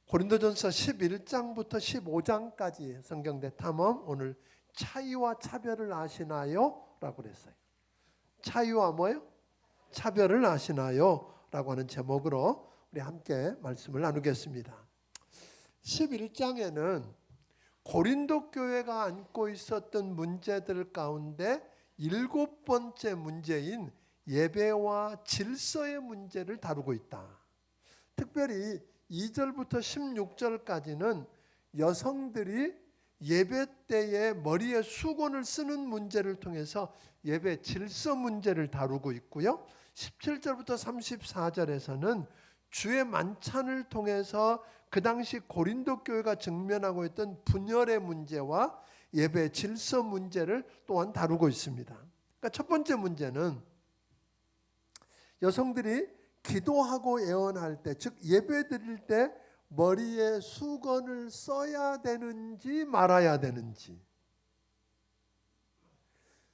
고린도전서 11장부터 15장까지 성경대 탐험, 오늘 차이와 차별을 아시나요? 라고 그랬어요. 차이와 뭐예요? 차별을 아시나요? 라고 하는 제목으로 우리 함께 말씀을 나누겠습니다. 11장에는 고린도 교회가 안고 있었던 문제들 가운데 7번째 문제인 예배와 질서의 문제를 다루고 있다. 특별히 2절부터 16절까지는 여성들이 예배 때에 머리에 수건을 쓰는 문제를 통해서 예배 질서 문제를 다루고 있고요. 17절부터 34절에서는 주의 만찬을 통해서 그 당시 고린도 교회가 직면하고 있던 분열의 문제와 예배 질서 문제를 또한 다루고 있습니다. 그러니까 첫 번째 문제는 여성들이 기도하고 예언할 때, 즉 예배 드릴 때 머리에 수건을 써야 되는지 말아야 되는지,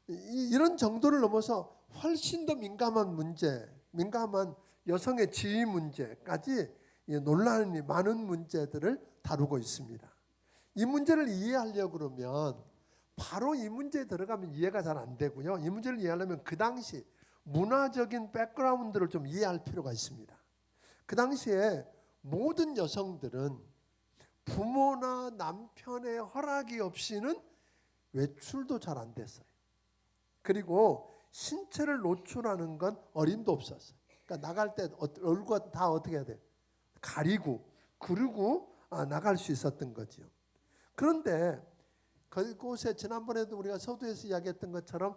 이런 정도를 넘어서 훨씬 더 민감한 문제, 민감한 여성의 지위 문제까지 논란이 많은 문제들을 다루고 있습니다. 이 문제를 이해하려고 그러면 바로 이 문제에 들어가면 이해가 잘 안 되고요. 이 문제를 이해하려면 그 당시 문화적인 백그라운드를 좀 이해할 필요가 있습니다. 그 당시에 모든 여성들은 부모나 남편의 허락이 없이는 외출도 잘 안 됐어요. 그리고 신체를 노출하는 건 어림도 없었어요. 그러니까 나갈 때 얼굴 다 어떻게 해야 돼요? 가리고 그리고 나갈 수 있었던 거죠. 그런데 그곳에 지난번에도 우리가 서두에서 이야기했던 것처럼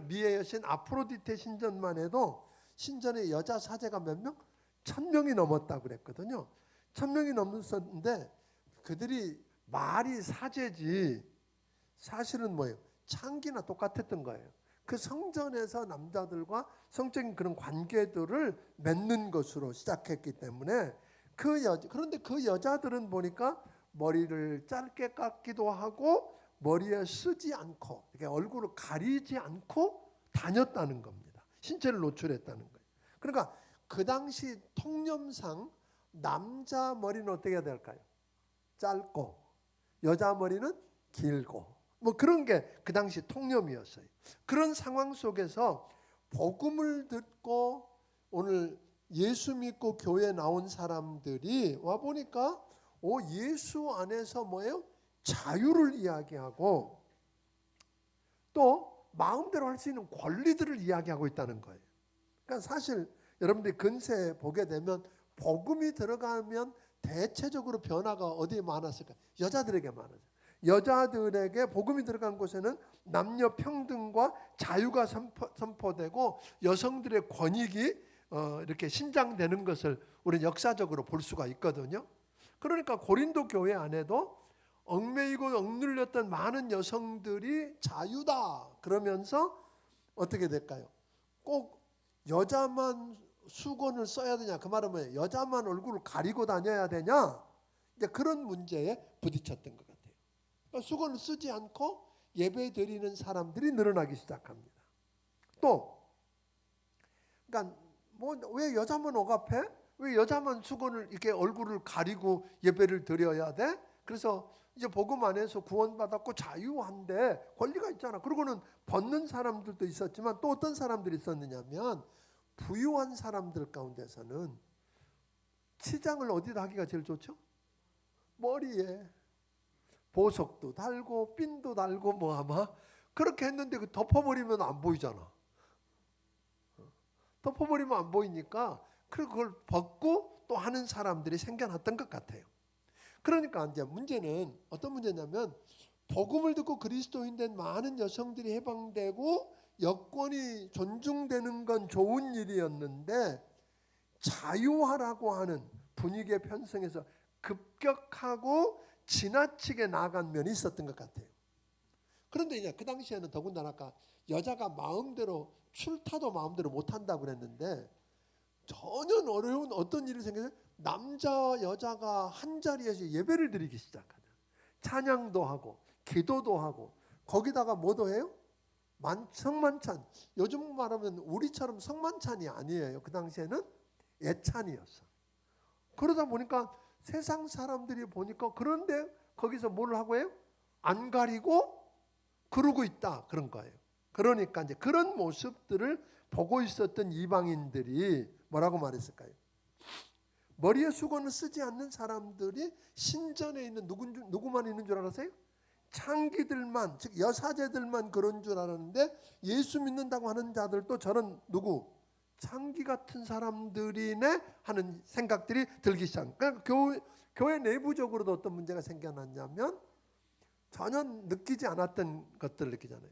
미의 여신 아프로디테 신전만 해도 신전에 여자 사제가 몇 명? 1000명이 넘었다고 그랬거든요. 1000명이 넘었었는데 그들이 말이 사제지 사실은 뭐예요? 창기나 똑같았던 거예요. 그 성전에서 남자들과 성적인 그런 관계들을 맺는 것으로 시작했기 때문에 그런데 그 여자들은 보니까 머리를 짧게 깎기도 하고 머리에 쓰지 않고 이렇게 얼굴을 가리지 않고 다녔다는 겁니다. 신체를 노출했다는 거예요. 그러니까 그 당시 통념상 남자 머리는 어떻게 해야 될까요? 짧고 여자 머리는 길고 뭐 그런 게 그 당시 통념이었어요. 그런 상황 속에서 복음을 듣고 오늘 예수 믿고 교회에 나온 사람들이 와 보니까 예수 안에서 뭐예요? 자유를 이야기하고 또 마음대로 할 수 있는 권리들을 이야기하고 있다는 거예요. 그러니까 사실 여러분들이 근세에 보게 되면 복음이 들어가면 대체적으로 변화가 어디에 많았을까요? 여자들에게 많아요. 여자들에게 복음이 들어간 곳에는 남녀 평등과 자유가 선포되고 여성들의 권익이 이렇게 신장되는 것을 우리는 역사적으로 볼 수가 있거든요. 그러니까 고린도 교회 안에도 얽매이고 억눌렸던 많은 여성들이 자유다 그러면서 어떻게 될까요? 꼭 여자만 수건을 써야 되냐? 그 말은 뭐예요? 여자만 얼굴을 가리고 다녀야 되냐? 이제 그런 문제에 부딪혔던 것 같아요. 그러니까 수건을 쓰지 않고 예배 드리는 사람들이 늘어나기 시작합니다. 또, 그러니까 뭐 왜 여자만 억압해? 왜 여자만 수건을 이렇게 얼굴을 가리고 예배를 드려야 돼? 그래서 이제 복음 안에서 구원받았고 자유한데 권리가 있잖아. 그러고는 벗는 사람들도 있었지만 또 어떤 사람들이 있었느냐면 부유한 사람들 가운데서는 치장을 어디다 하기가 제일 좋죠? 머리에 보석도 달고 핀도 달고 뭐 아마 그렇게 했는데 그 덮어버리면 안 보이잖아. 덮어버리면 안 보이니까 그걸 벗고 또 하는 사람들이 생겨났던 것 같아요. 그러니까 이제 문제는 어떤 문제냐면 복음을 듣고 그리스도인 된 많은 여성들이 해방되고 여권이 존중되는 건 좋은 일이었는데 자유화라고 하는 분위기의 편성에서 급격하고 지나치게 나아간 면이 있었던 것 같아요. 그런데 이제 그 당시에는 더군다나 아까 여자가 마음대로 출타도 마음대로 못한다고 그랬는데 전혀 어려운 어떤 일이 생겨서 남자 여자가 한 자리에서 예배를 드리기 시작하죠. 찬양도 하고 기도도 하고 거기다가 뭐도 해요? 성만찬. 요즘 말하면 우리처럼 성만찬이 아니에요. 그 당시에는 예찬이었어. 그러다 보니까 세상 사람들이 보니까 그런데 거기서 뭘 하고 해요? 안 가리고 그러고 있다 그런 거예요. 그러니까 이제 그런 모습들을 보고 있었던 이방인들이 뭐라고 말했을까요? 머리에 수건을 쓰지 않는 사람들이 신전에 있는 누구만 있는 줄 알았어요? 창기들만, 즉 여사제들만 그런 줄 알았는데 예수 믿는다고 하는 자들도 저런 누구? 창기 같은 사람들이네 하는 생각들이 들기 시작. 그러니까 교회 내부적으로도 어떤 문제가 생겨났냐면 전혀 느끼지 않았던 것들을 느끼잖아요.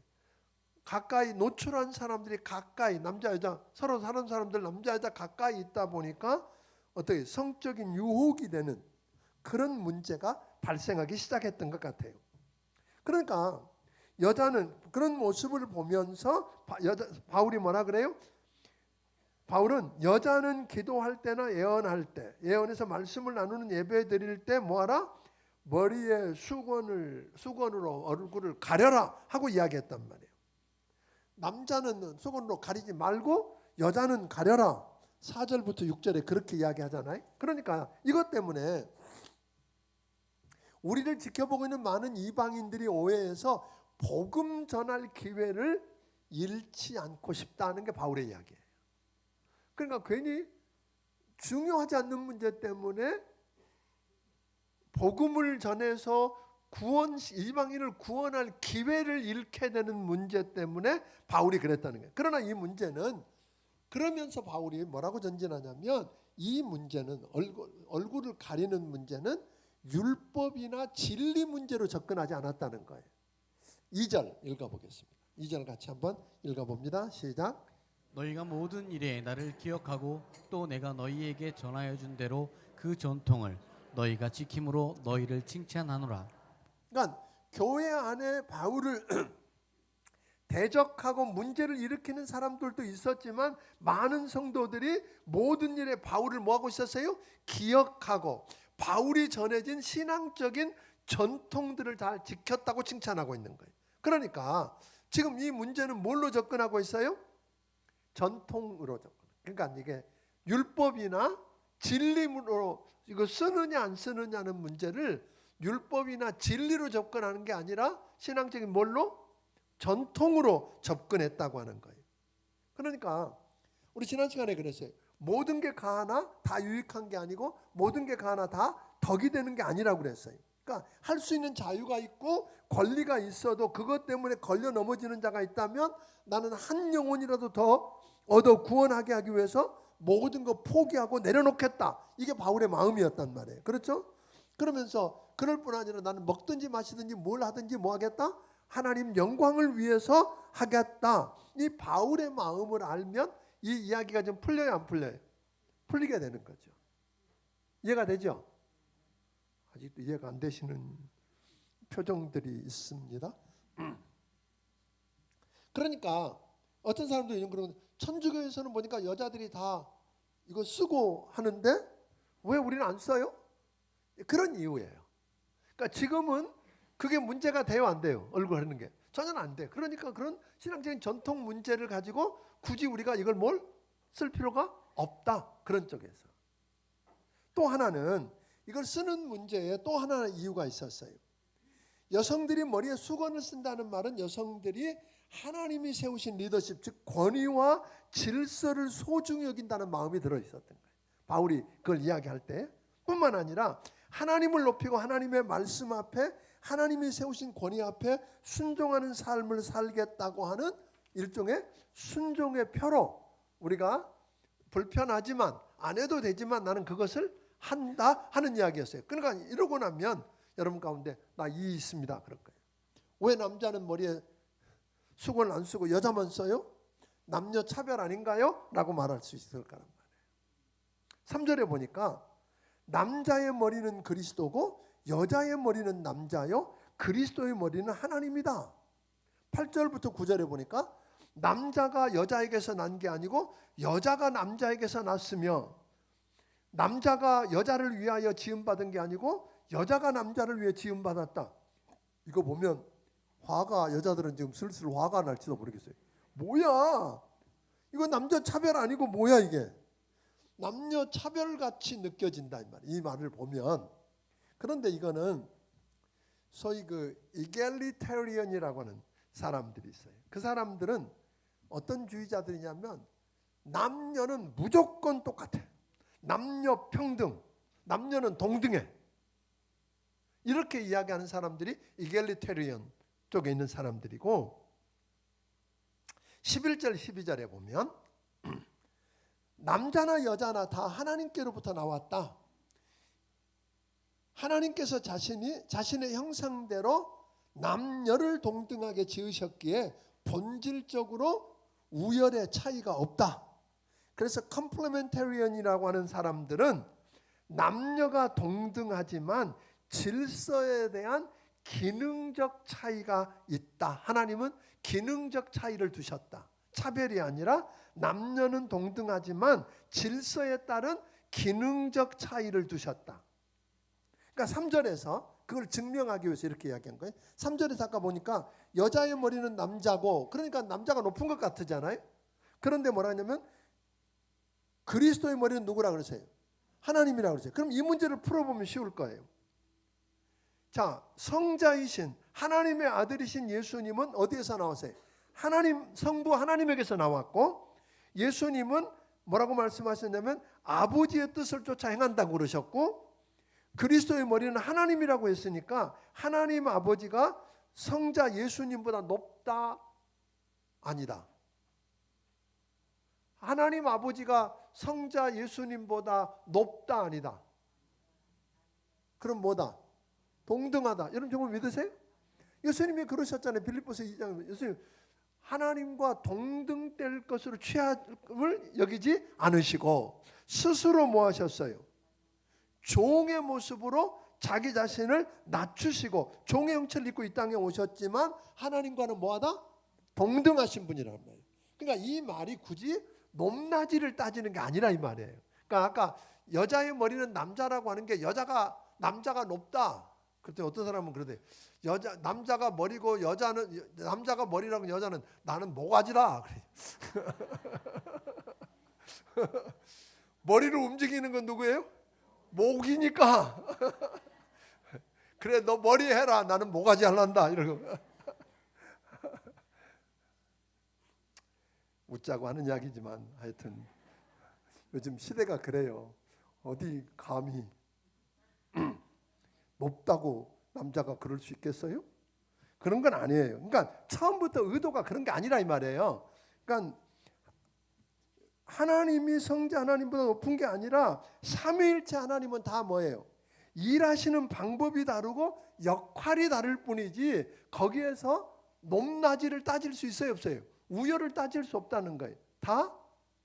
가까이 노출한 사람들이 가까이 남자 여자 서로 사는 사람들 남자 여자 가까이 있다 보니까 어떻게 성적인 유혹이 되는 그런 문제가 발생하기 시작했던 것 같아요. 그러니까 여자는 그런 모습을 보면서 바울이 뭐라 그래요? 바울은 여자는 기도할 때나 예언할 때, 예언에서 말씀을 나누는 예배 드릴 때 뭐하라? 머리에 수건으로 얼굴을 가려라 하고 이야기했단 말이에요. 남자는 수건으로 가리지 말고 여자는 가려라. 4절부터 6절에 그렇게 이야기하잖아요. 그러니까 이것 때문에 우리를 지켜보고 있는 많은 이방인들이 오해해서 복음 전할 기회를 잃지 않고 싶다는 게 바울의 이야기예요. 그러니까 괜히 중요하지 않는 문제 때문에 복음을 전해서 이방인을 구원할 기회를 잃게 되는 문제 때문에 바울이 그랬다는 거예요. 그러나 이 문제는 그러면서 바울이 뭐라고 전진하냐면 이 문제는 얼굴을 가리는 문제는 율법이나 진리 문제로 접근하지 않았다는 거예요. 2절 읽어보겠습니다. 2절 같이 한번 읽어봅니다. 시작. 너희가 모든 일에 나를 기억하고 또 내가 너희에게 전하여 준 대로 그 전통을 너희가 지킴으로 너희를 칭찬하노라. 그러니까 교회 안에 바울을 대적하고 문제를 일으키는 사람들도 있었지만 많은 성도들이 모든 일에 바울을 뭐하고 있었어요? 기억하고 바울이 전해진 신앙적인 전통들을 잘 지켰다고 칭찬하고 있는 거예요. 그러니까 지금 이 문제는 뭘로 접근하고 있어요? 전통으로 접근. 그러니까 이게 율법이나 진리로 이거 쓰느냐 안 쓰느냐는 문제를 율법이나 진리로 접근하는 게 아니라 신앙적인 뭘로? 전통으로 접근했다고 하는 거예요. 그러니까 우리 지난 시간에 그랬어요. 모든 게 가하나 다 유익한 게 아니고 모든 게 가하나 다 덕이 되는 게 아니라고 그랬어요. 그러니까 할 수 있는 자유가 있고 권리가 있어도 그것 때문에 걸려 넘어지는 자가 있다면 나는 한 영혼이라도 더 얻어 구원하게 하기 위해서 모든 거 포기하고 내려놓겠다. 이게 바울의 마음이었단 말이에요. 그렇죠? 그러면서 그럴 뿐 아니라 나는 먹든지 마시든지 뭘 하든지 뭐 하겠다? 하나님 영광을 위해서 하겠다. 이 바울의 마음을 알면 이 이야기가 좀 풀려요, 안 풀려요? 풀리게 되는 거죠. 이해가 되죠? 아직도 이해가 안 되시는 표정들이 있습니다. 그러니까 어떤 사람도 이런 그런 천주교에서는 보니까 여자들이 다 이거 쓰고 하는데 왜 우리는 안 써요? 그런 이유예요. 그러니까 지금은 그게 문제가 돼요, 안 돼요? 얼굴 하는 게 전혀 안 돼. 그러니까 그런 신앙적인 전통 문제를 가지고 굳이 우리가 이걸 뭘 쓸 필요가 없다. 그런 쪽에서. 또 하나는 이걸 쓰는 문제에 또 하나의 이유가 있었어요. 여성들이 머리에 수건을 쓴다는 말은 여성들이 하나님이 세우신 리더십, 즉 권위와 질서를 소중히 여긴다는 마음이 들어있었던 거예요. 바울이 그걸 이야기할 때 뿐만 아니라 하나님을 높이고 하나님의 말씀 앞에 하나님이 세우신 권위 앞에 순종하는 삶을 살겠다고 하는 일종의 순종의 표로 우리가 불편하지만 안 해도 되지만 나는 그것을 한다 하는 이야기였어요. 그러니까 이러고 나면 여러분 가운데 나 이 있습니다 그럴 거예요. 왜 남자는 머리에 수건을 안 쓰고 여자만 써요? 남녀 차별 아닌가요? 라고 말할 수 있을 거란 말이에요. 3절에 보니까 남자의 머리는 그리스도고 여자의 머리는 남자요 그리스도의 머리는 하나님이다. 8절부터 9절에 보니까 남자가 여자에게서 난 게 아니고 여자가 남자에게서 났으며 남자가 여자를 위하여 지음받은 게 아니고 여자가 남자를 위해 지음받았다. 이거 보면 화가 여자들은 지금 슬슬 화가 날지도 모르겠어요. 뭐야? 이거 남자 차별 아니고 뭐야 이게? 남녀 차별같이 느껴진다 이 말이에요. 이 말을 보면. 그런데 이거는 소위 그 이겔리테리언이라고 하는 사람들이 있어요. 그 사람들은 어떤 주의자들이냐면 남녀는 무조건 똑같아. 남녀 평등, 남녀는 동등해. 이렇게 이야기하는 사람들이 이겔리테리언 쪽에 있는 사람들이고, 11절 12절에 보면 남자나 여자나 다 하나님께로부터 나왔다. 하나님께서 자신의 형상대로 남녀를 동등하게 지으셨기에 본질적으로 우열의 차이가 없다. 그래서 컴플레멘테리언이라고 하는 사람들은 남녀가 동등하지만 질서에 대한 기능적 차이가 있다. 하나님은 기능적 차이를 두셨다. 차별이 아니라 남녀는 동등하지만 질서에 따른 기능적 차이를 두셨다. 그러니까 3절에서 그걸 증명하기 위해서 이렇게 이야기한 거예요. 3절에서 아까 보니까 여자의 머리는 남자고, 그러니까 남자가 높은 것 같으잖아요. 그런데 뭐라 하냐면 그리스도의 머리는 누구라 그러세요? 하나님이라 그러세요. 그럼 이 문제를 풀어보면 쉬울 거예요. 자, 성자이신 하나님의 아들이신 예수님은 어디에서 나오세요? 하나님, 성부 하나님에게서 나왔고, 예수님은 뭐라고 말씀하셨냐면 아버지의 뜻을 쫓아 행한다고 그러셨고, 그리스도의 머리는 하나님이라고 했으니까 하나님 아버지가 성자 예수님보다 높다? 아니다. 하나님 아버지가 성자 예수님보다 높다? 아니다. 그럼 뭐다? 동등하다. 여러분 정말 믿으세요? 예수님이 그러셨잖아요. 빌립보서 2장. 예수님 하나님과 동등될 것으로 취함을 여기지 않으시고 스스로 뭐 하셨어요? 종의 모습으로 자기 자신을 낮추시고 종의 형체를 입고 이 땅에 오셨지만 하나님과는 뭐하다? 동등하신 분이란 말이에요. 그러니까 이 말이 굳이 높낮이를 따지는 게 아니라 이 말이에요. 그러니까 아까 여자의 머리는 남자라고 하는 게 남자가 높다. 그때 어떤 사람은 그러대요. 남자가 머리고 남자가 머리라고 여자는 나는 모가지라. 머리를 움직이는 건 누구예요? 목이니까. 그래 너 머리 해라. 나는 모가지 할란다. 이러고. 웃자고 하는 이야기지만 하여튼 요즘 시대가 그래요. 어디 감히 높다고 남자가 그럴 수 있겠어요? 그런 건 아니에요. 그러니까 처음부터 의도가 그런 게 아니라 이 말이에요. 그러니까 하나님이 성자 하나님보다 높은 게 아니라 삼위일체 하나님은 다 뭐예요? 일하시는 방법이 다르고 역할이 다를 뿐이지 거기에서 높낮이를 따질 수 있어요 없어요? 우열을 따질 수 없다는 거예요. 다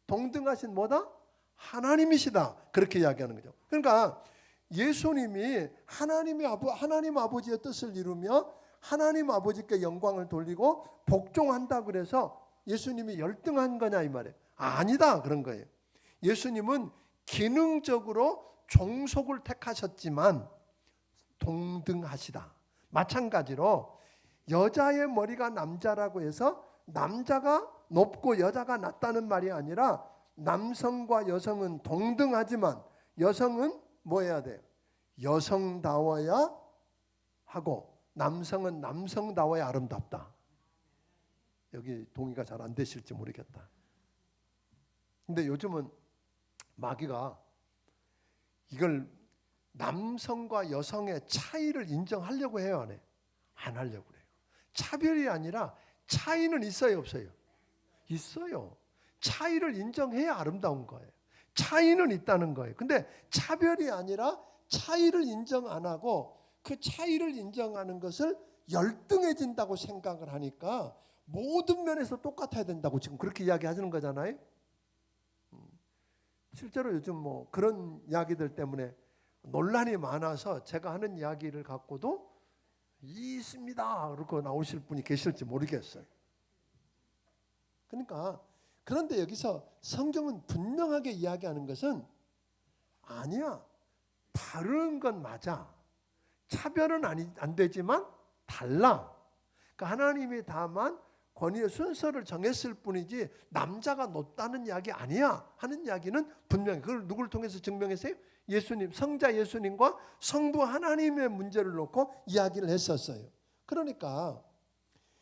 동등하신 뭐다? 하나님이시다. 그렇게 이야기하는 거죠. 그러니까 예수님이 하나님 아버지의 뜻을 이루며 하나님 아버지께 영광을 돌리고 복종한다 그래서 예수님이 열등한 거냐 이 말이에요. 아니다 그런 거예요. 예수님은 기능적으로 종속을 택하셨지만 동등하시다. 마찬가지로 여자의 머리가 남자라고 해서 남자가 높고 여자가 낮다는 말이 아니라 남성과 여성은 동등하지만 여성은 뭐 해야 돼요? 여성다워야 하고 남성은 남성다워야 아름답다. 여기 동의가 잘 안 되실지 모르겠다. 근데 요즘은 마귀가 이걸 남성과 여성의 차이를 인정하려고 해요, 안 해요? 안 하려고 그래요. 차별이 아니라 차이는 있어요, 없어요? 있어요. 차이를 인정해야 아름다운 거예요. 차이는 있다는 거예요. 근데 차별이 아니라 차이를 인정 안 하고 그 차이를 인정하는 것을 열등해진다고 생각을 하니까 모든 면에서 똑같아야 된다고 지금 그렇게 이야기하시는 거잖아요. 실제로 요즘 뭐 그런 이야기들 때문에 논란이 많아서 제가 하는 이야기를 갖고도 있습니다 그렇게 나오실 분이 계실지 모르겠어요. 그러니까 그런데 여기서 성경은 분명하게 이야기하는 것은 아니야. 다른 건 맞아. 차별은 안 되지만 달라. 그러니까 하나님이 다만 권위의 순서를 정했을 뿐이지 남자가 높다는 이야기 아니야 하는 이야기는 분명히 그걸 누구를 통해서 증명했어요? 예수님, 성자 예수님과 성부 하나님의 문제를 놓고 이야기를 했었어요. 그러니까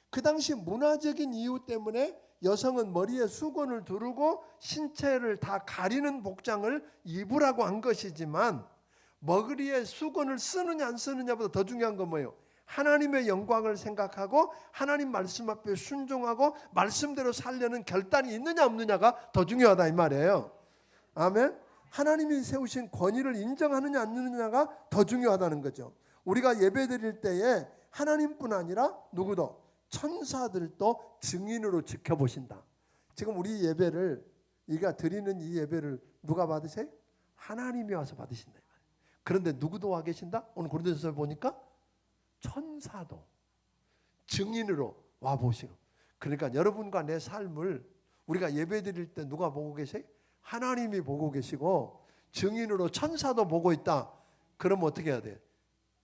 그 당시 문화적인 이유 때문에 여성은 머리에 수건을 두르고 신체를 다 가리는 복장을 입으라고 한 것이지만 머리에 수건을 쓰느냐 안 쓰느냐보다 더 중요한 건 뭐예요? 하나님의 영광을 생각하고 하나님 말씀 앞에 순종하고 말씀대로 살려는 결단이 있느냐 없느냐가 더 중요하다 이 말이에요. 아멘. 하나님이 세우신 권위를 인정하느냐 안 하느냐가 더 중요하다는 거죠. 우리가 예배드릴 때에 하나님뿐 아니라 누구도 천사들도 증인으로 지켜보신다. 지금 우리 예배를 우리가 드리는 이 예배를 누가 받으세요? 하나님이 와서 받으신다. 그런데 누구도 와 계신다? 오늘 고린도전서 보니까 천사도 증인으로 와 보시고. 그러니까 여러분과 내 삶을 우리가 예배 드릴 때 누가 보고 계세요? 하나님이 보고 계시고 증인으로 천사도 보고 있다. 그러면 어떻게 해야 돼요?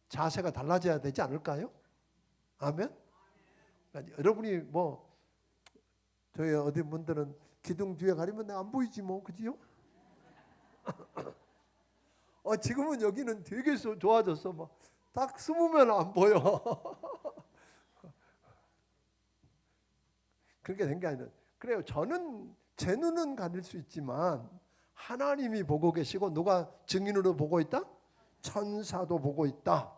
자세가 달라져야 되지 않을까요? 아멘. 그러니까 여러분이 뭐 저희 어디 분들은 기둥 뒤에 가리면 내가 안 보이지 뭐 그지요? 지금은 여기는 되게 좋아졌어. 막 딱 숨으면 안 보여. 그렇게 된 게 아니라 그래요. 저는 제 눈은 가릴 수 있지만 하나님이 보고 계시고 누가 증인으로 보고 있다? 천사도 보고 있다.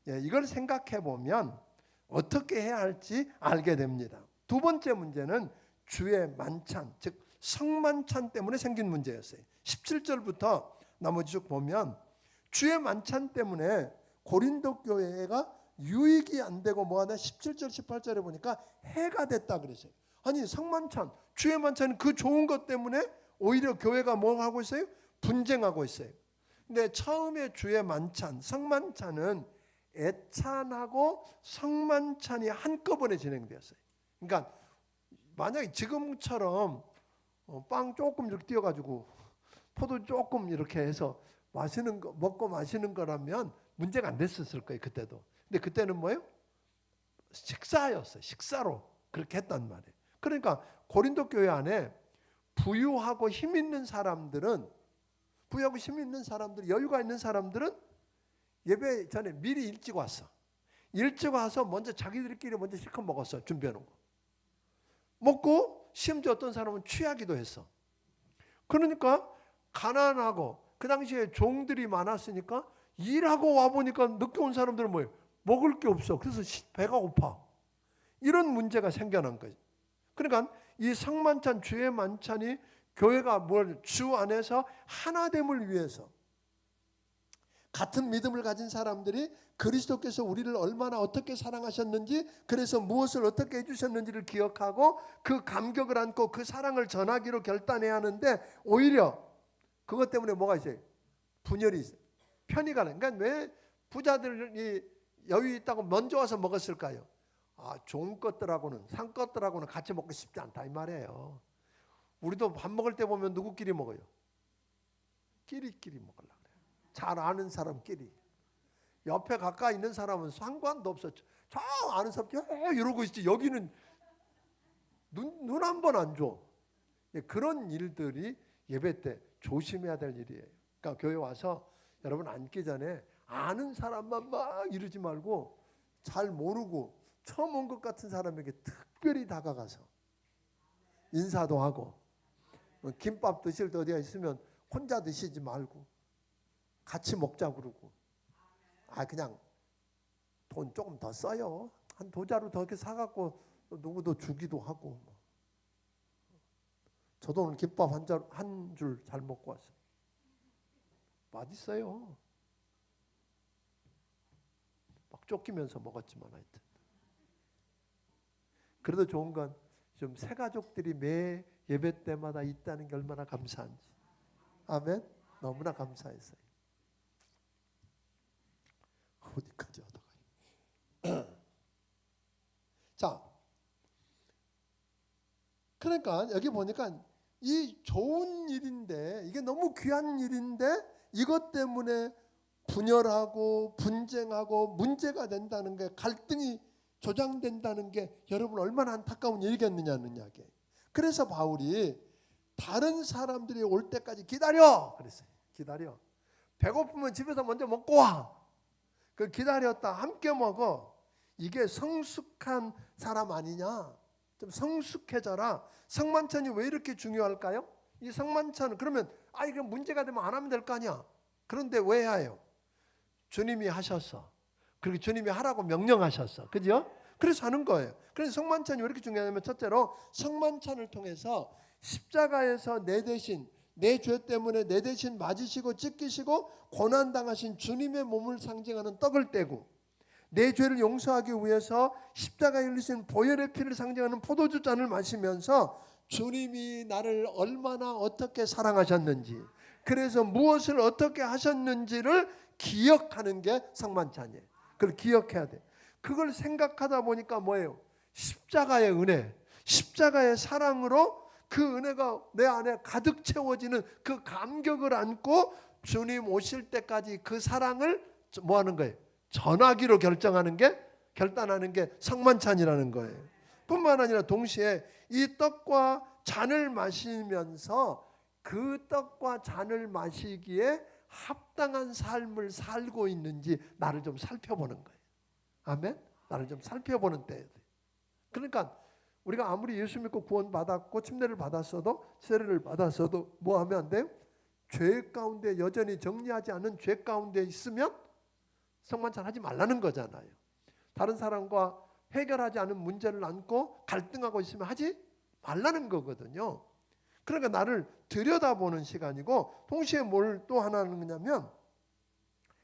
예, 이걸 생각해 보면 어떻게 해야 할지 알게 됩니다. 두 번째 문제는 주의 만찬, 즉 성만찬 때문에 생긴 문제였어요. 17절부터 나머지 쭉 보면 주의 만찬 때문에 고린도 교회가 유익이 안 되고 뭐가 돼? 17절 18절에 보니까 해가 됐다 그랬어요. 아니 성만찬, 주의 만찬은 그 좋은 것 때문에 오히려 교회가 뭐 하고 있어요? 분쟁하고 있어요. 근데 처음에 주의 만찬, 성만찬은 애찬하고 성만찬이 한꺼번에 진행되었어요. 그러니까 만약에 지금처럼 빵 조금 이렇게 띄워가지고 포도 조금 이렇게 해서 마시는 거, 먹고 마시는 거라면 문제가 안 됐었을 거예요. 그때도. 근데 그때는 뭐예요? 식사였어요. 식사로 그렇게 했단 말이에요. 그러니까 고린도 교회 안에 부유하고 힘 있는 사람들은 여유가 있는 사람들은 예배 전에 미리 일찍 왔어. 일찍 와서 먼저 자기들끼리 먼저 실컷 먹었어. 준비해 놓은 거. 먹고 심지어 어떤 사람은 취하기도 했어. 그러니까 가난하고 그 당시에 종들이 많았으니까 일하고 와보니까 늦게 온 사람들은 뭐예요? 먹을 게 없어. 그래서 배가 고파. 이런 문제가 생겨난 거죠. 그러니까 이 성만찬, 주의 만찬이 교회가 주 안에서 하나됨을 위해서 같은 믿음을 가진 사람들이 그리스도께서 우리를 얼마나 어떻게 사랑하셨는지 그래서 무엇을 어떻게 해주셨는지를 기억하고 그 감격을 안고 그 사랑을 전하기로 결단해야 하는데 오히려 그것 때문에 뭐가 있어요? 분열이 있어요. 편이 가는. 그러니까 왜 부자들이 여유 있다고 먼저 와서 먹었을까요? 좋은 것들하고는 산 것들하고는 같이 먹고 싶지 않다 이 말이에요. 우리도 밥 먹을 때 보면 누구끼리 먹어요? 끼리끼리 먹으려고 그래요. 잘 아는 사람끼리. 옆에 가까이 있는 사람은 상관도 없어. 저 아는 사람 이러고 있지. 여기는 눈 한 번 안 줘. 그런 일들이 예배 때 조심해야 될 일이에요. 그러니까 교회 와서 여러분 앉기 전에 아는 사람만 막 이러지 말고 잘 모르고 처음 온 것 같은 사람에게 특별히 다가가서 인사도 하고 김밥 드실 때 어디가 있으면 혼자 드시지 말고 같이 먹자 그러고 그냥 돈 조금 더 써요. 한 2자루 더 이렇게 사갖고 누구도 주기도 하고 저도 오늘 김밥 한 줄 잘 먹고 왔어요. 맛있어요. 막 쫓기면서 먹었지만 하여튼 그래도 좋은 건 좀 새 가족들이 매 예배 때마다 있다는 게 얼마나 감사한지. 아멘. 너무나 감사했어요. 어디까지 하다가 자, 그러니까 여기 보니까 이 좋은 일인데 이게 너무 귀한 일인데 이것 때문에 분열하고 분쟁하고 문제가 된다는 게 갈등이 조장된다는 게 여러분 얼마나 안타까운 일이겠느냐는 이야기. 그래서 바울이 다른 사람들이 올 때까지 기다려 그랬어요. 기다려. 배고프면 집에서 먼저 먹고 와. 그 기다렸다 함께 먹어. 이게 성숙한 사람 아니냐? 좀 성숙해져라. 성만찬이 왜 이렇게 중요할까요? 이 성만찬은 그러면 이게 문제가 되면 안 하면 될 거 아니야. 그런데 왜 해요? 주님이 하셨어. 그리고 주님이 하라고 명령하셨어. 그죠? 그래서 하는 거예요. 그래서 성만찬이 왜 이렇게 중요하냐면 첫째로 성만찬을 통해서 십자가에서 내 대신 내 죄 때문에 내 대신 맞으시고 찢기시고 고난당하신 주님의 몸을 상징하는 떡을 떼고 내 죄를 용서하기 위해서 십자가에 흘리신 보혈의 피를 상징하는 포도주 잔을 마시면서 주님이 나를 얼마나 어떻게 사랑하셨는지 그래서 무엇을 어떻게 하셨는지를 기억하는 게 성만찬이에요. 그걸 기억해야 돼. 그걸 생각하다 보니까 뭐예요? 십자가의 은혜, 십자가의 사랑으로 그 은혜가 내 안에 가득 채워지는 그 감격을 안고 주님 오실 때까지 그 사랑을 뭐 하는 거예요? 전하기로 결단하는 게 성만찬이라는 거예요. 뿐만 아니라 동시에 이 떡과 잔을 마시면서 그 떡과 잔을 마시기에 합당한 삶을 살고 있는지 나를 좀 살펴보는 거예요. 아멘? 나를 좀 살펴보는 때예요. 그러니까 우리가 아무리 예수 믿고 구원받았고 침례를 받았어도 세례를 받았어도 뭐 하면 안 돼요? 죄 가운데 여전히 정리하지 않은 죄 가운데 있으면 성만찬 하지 말라는 거잖아요. 다른 사람과 해결하지 않은 문제를 안고 갈등하고 있으면 하지 말라는 거거든요. 그러니까 나를 들여다보는 시간이고 동시에 뭘 또 하나 하는 거냐면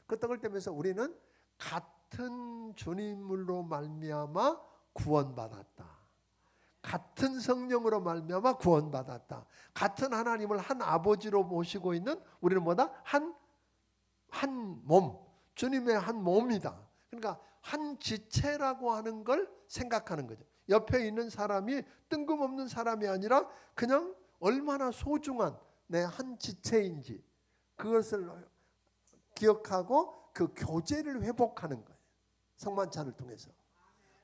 그 떡을 떼면서 우리는 같은 주님으로 말미암아 구원받았다. 같은 성령으로 말미암아 구원받았다. 같은 하나님을 한 아버지로 모시고 있는 우리는 뭐다? 한 몸. 주님의 한 몸이다. 그러니까 한 지체라고 하는 걸 생각하는 거죠. 옆에 있는 사람이 뜬금없는 사람이 아니라 그냥 얼마나 소중한 내 한 지체인지 그것을 기억하고 그 교제를 회복하는 거예요. 성만찬을 통해서.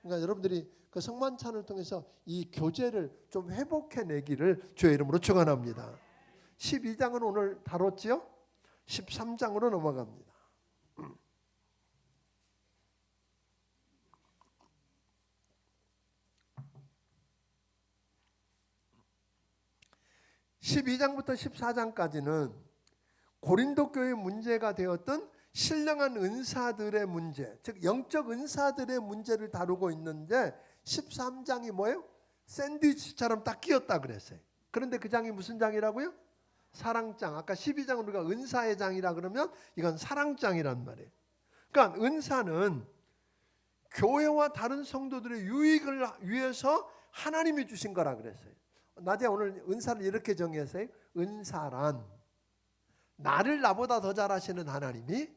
그러니까 여러분들이 그 성만찬을 통해서 이 교제를 좀 회복해내기를 주의 이름으로 축원합니다. 12장은 오늘 다뤘지요? 13장으로 넘어갑니다. 12장부터 14장까지는 고린도 교회 문제가 되었던 신령한 은사들의 문제, 즉 영적 은사들의 문제를 다루고 있는데 13장이 뭐예요? 샌드위치처럼 딱 끼었다 그랬어요. 그런데 그 장이 무슨 장이라고요? 사랑장. 아까 12장은 우리가 은사의 장이라 그러면 이건 사랑장이란 말이에요. 그러니까 은사는 교회와 다른 성도들의 유익을 위해서 하나님이 주신 거라 그랬어요. 낮에 오늘 은사를 이렇게 정의했어요. 은사란 나를 나보다 더 잘하시는 하나님이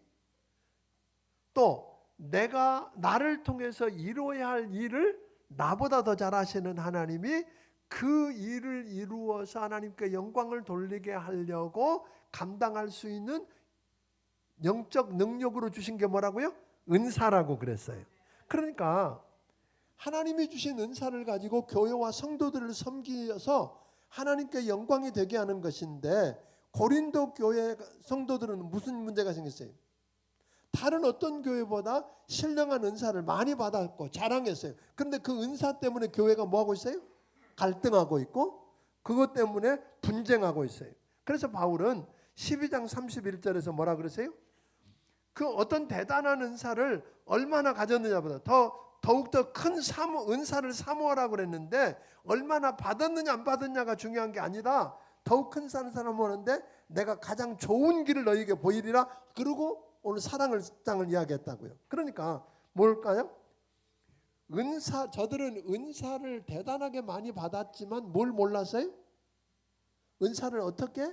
또 내가 나를 통해서 이루어야 할 일을 나보다 더 잘하시는 하나님이 그 일을 이루어서 하나님께 영광을 돌리게 하려고 감당할 수 있는 영적 능력으로 주신 게 뭐라고요? 은사라고 그랬어요. 그러니까 하나님이 주신 은사를 가지고 교회와 성도들을 섬기어서 하나님께 영광이 되게 하는 것인데 고린도 교회 성도들은 무슨 문제가 생겼어요? 다른 어떤 교회보다 신령한 은사를 많이 받았고 자랑했어요. 그런데 그 은사 때문에 교회가 뭐하고 있어요? 갈등하고 있고 그것 때문에 분쟁하고 있어요. 그래서 바울은 12장 31절에서 뭐라 그러세요? 그 어떤 대단한 은사를 얼마나 가졌느냐보다 더욱더 큰 은사를 사모하라고 그랬는데 얼마나 받았느냐 안 받았느냐가 중요한 게 아니라 더욱 큰 사람을 하는데 내가 가장 좋은 길을 너희에게 보이리라. 그리고 오늘 사랑장을 이야기했다고요. 그러니까 뭘까요? 저들은 은사를 대단하게 많이 받았지만 뭘 몰랐어요? 은사를 어떻게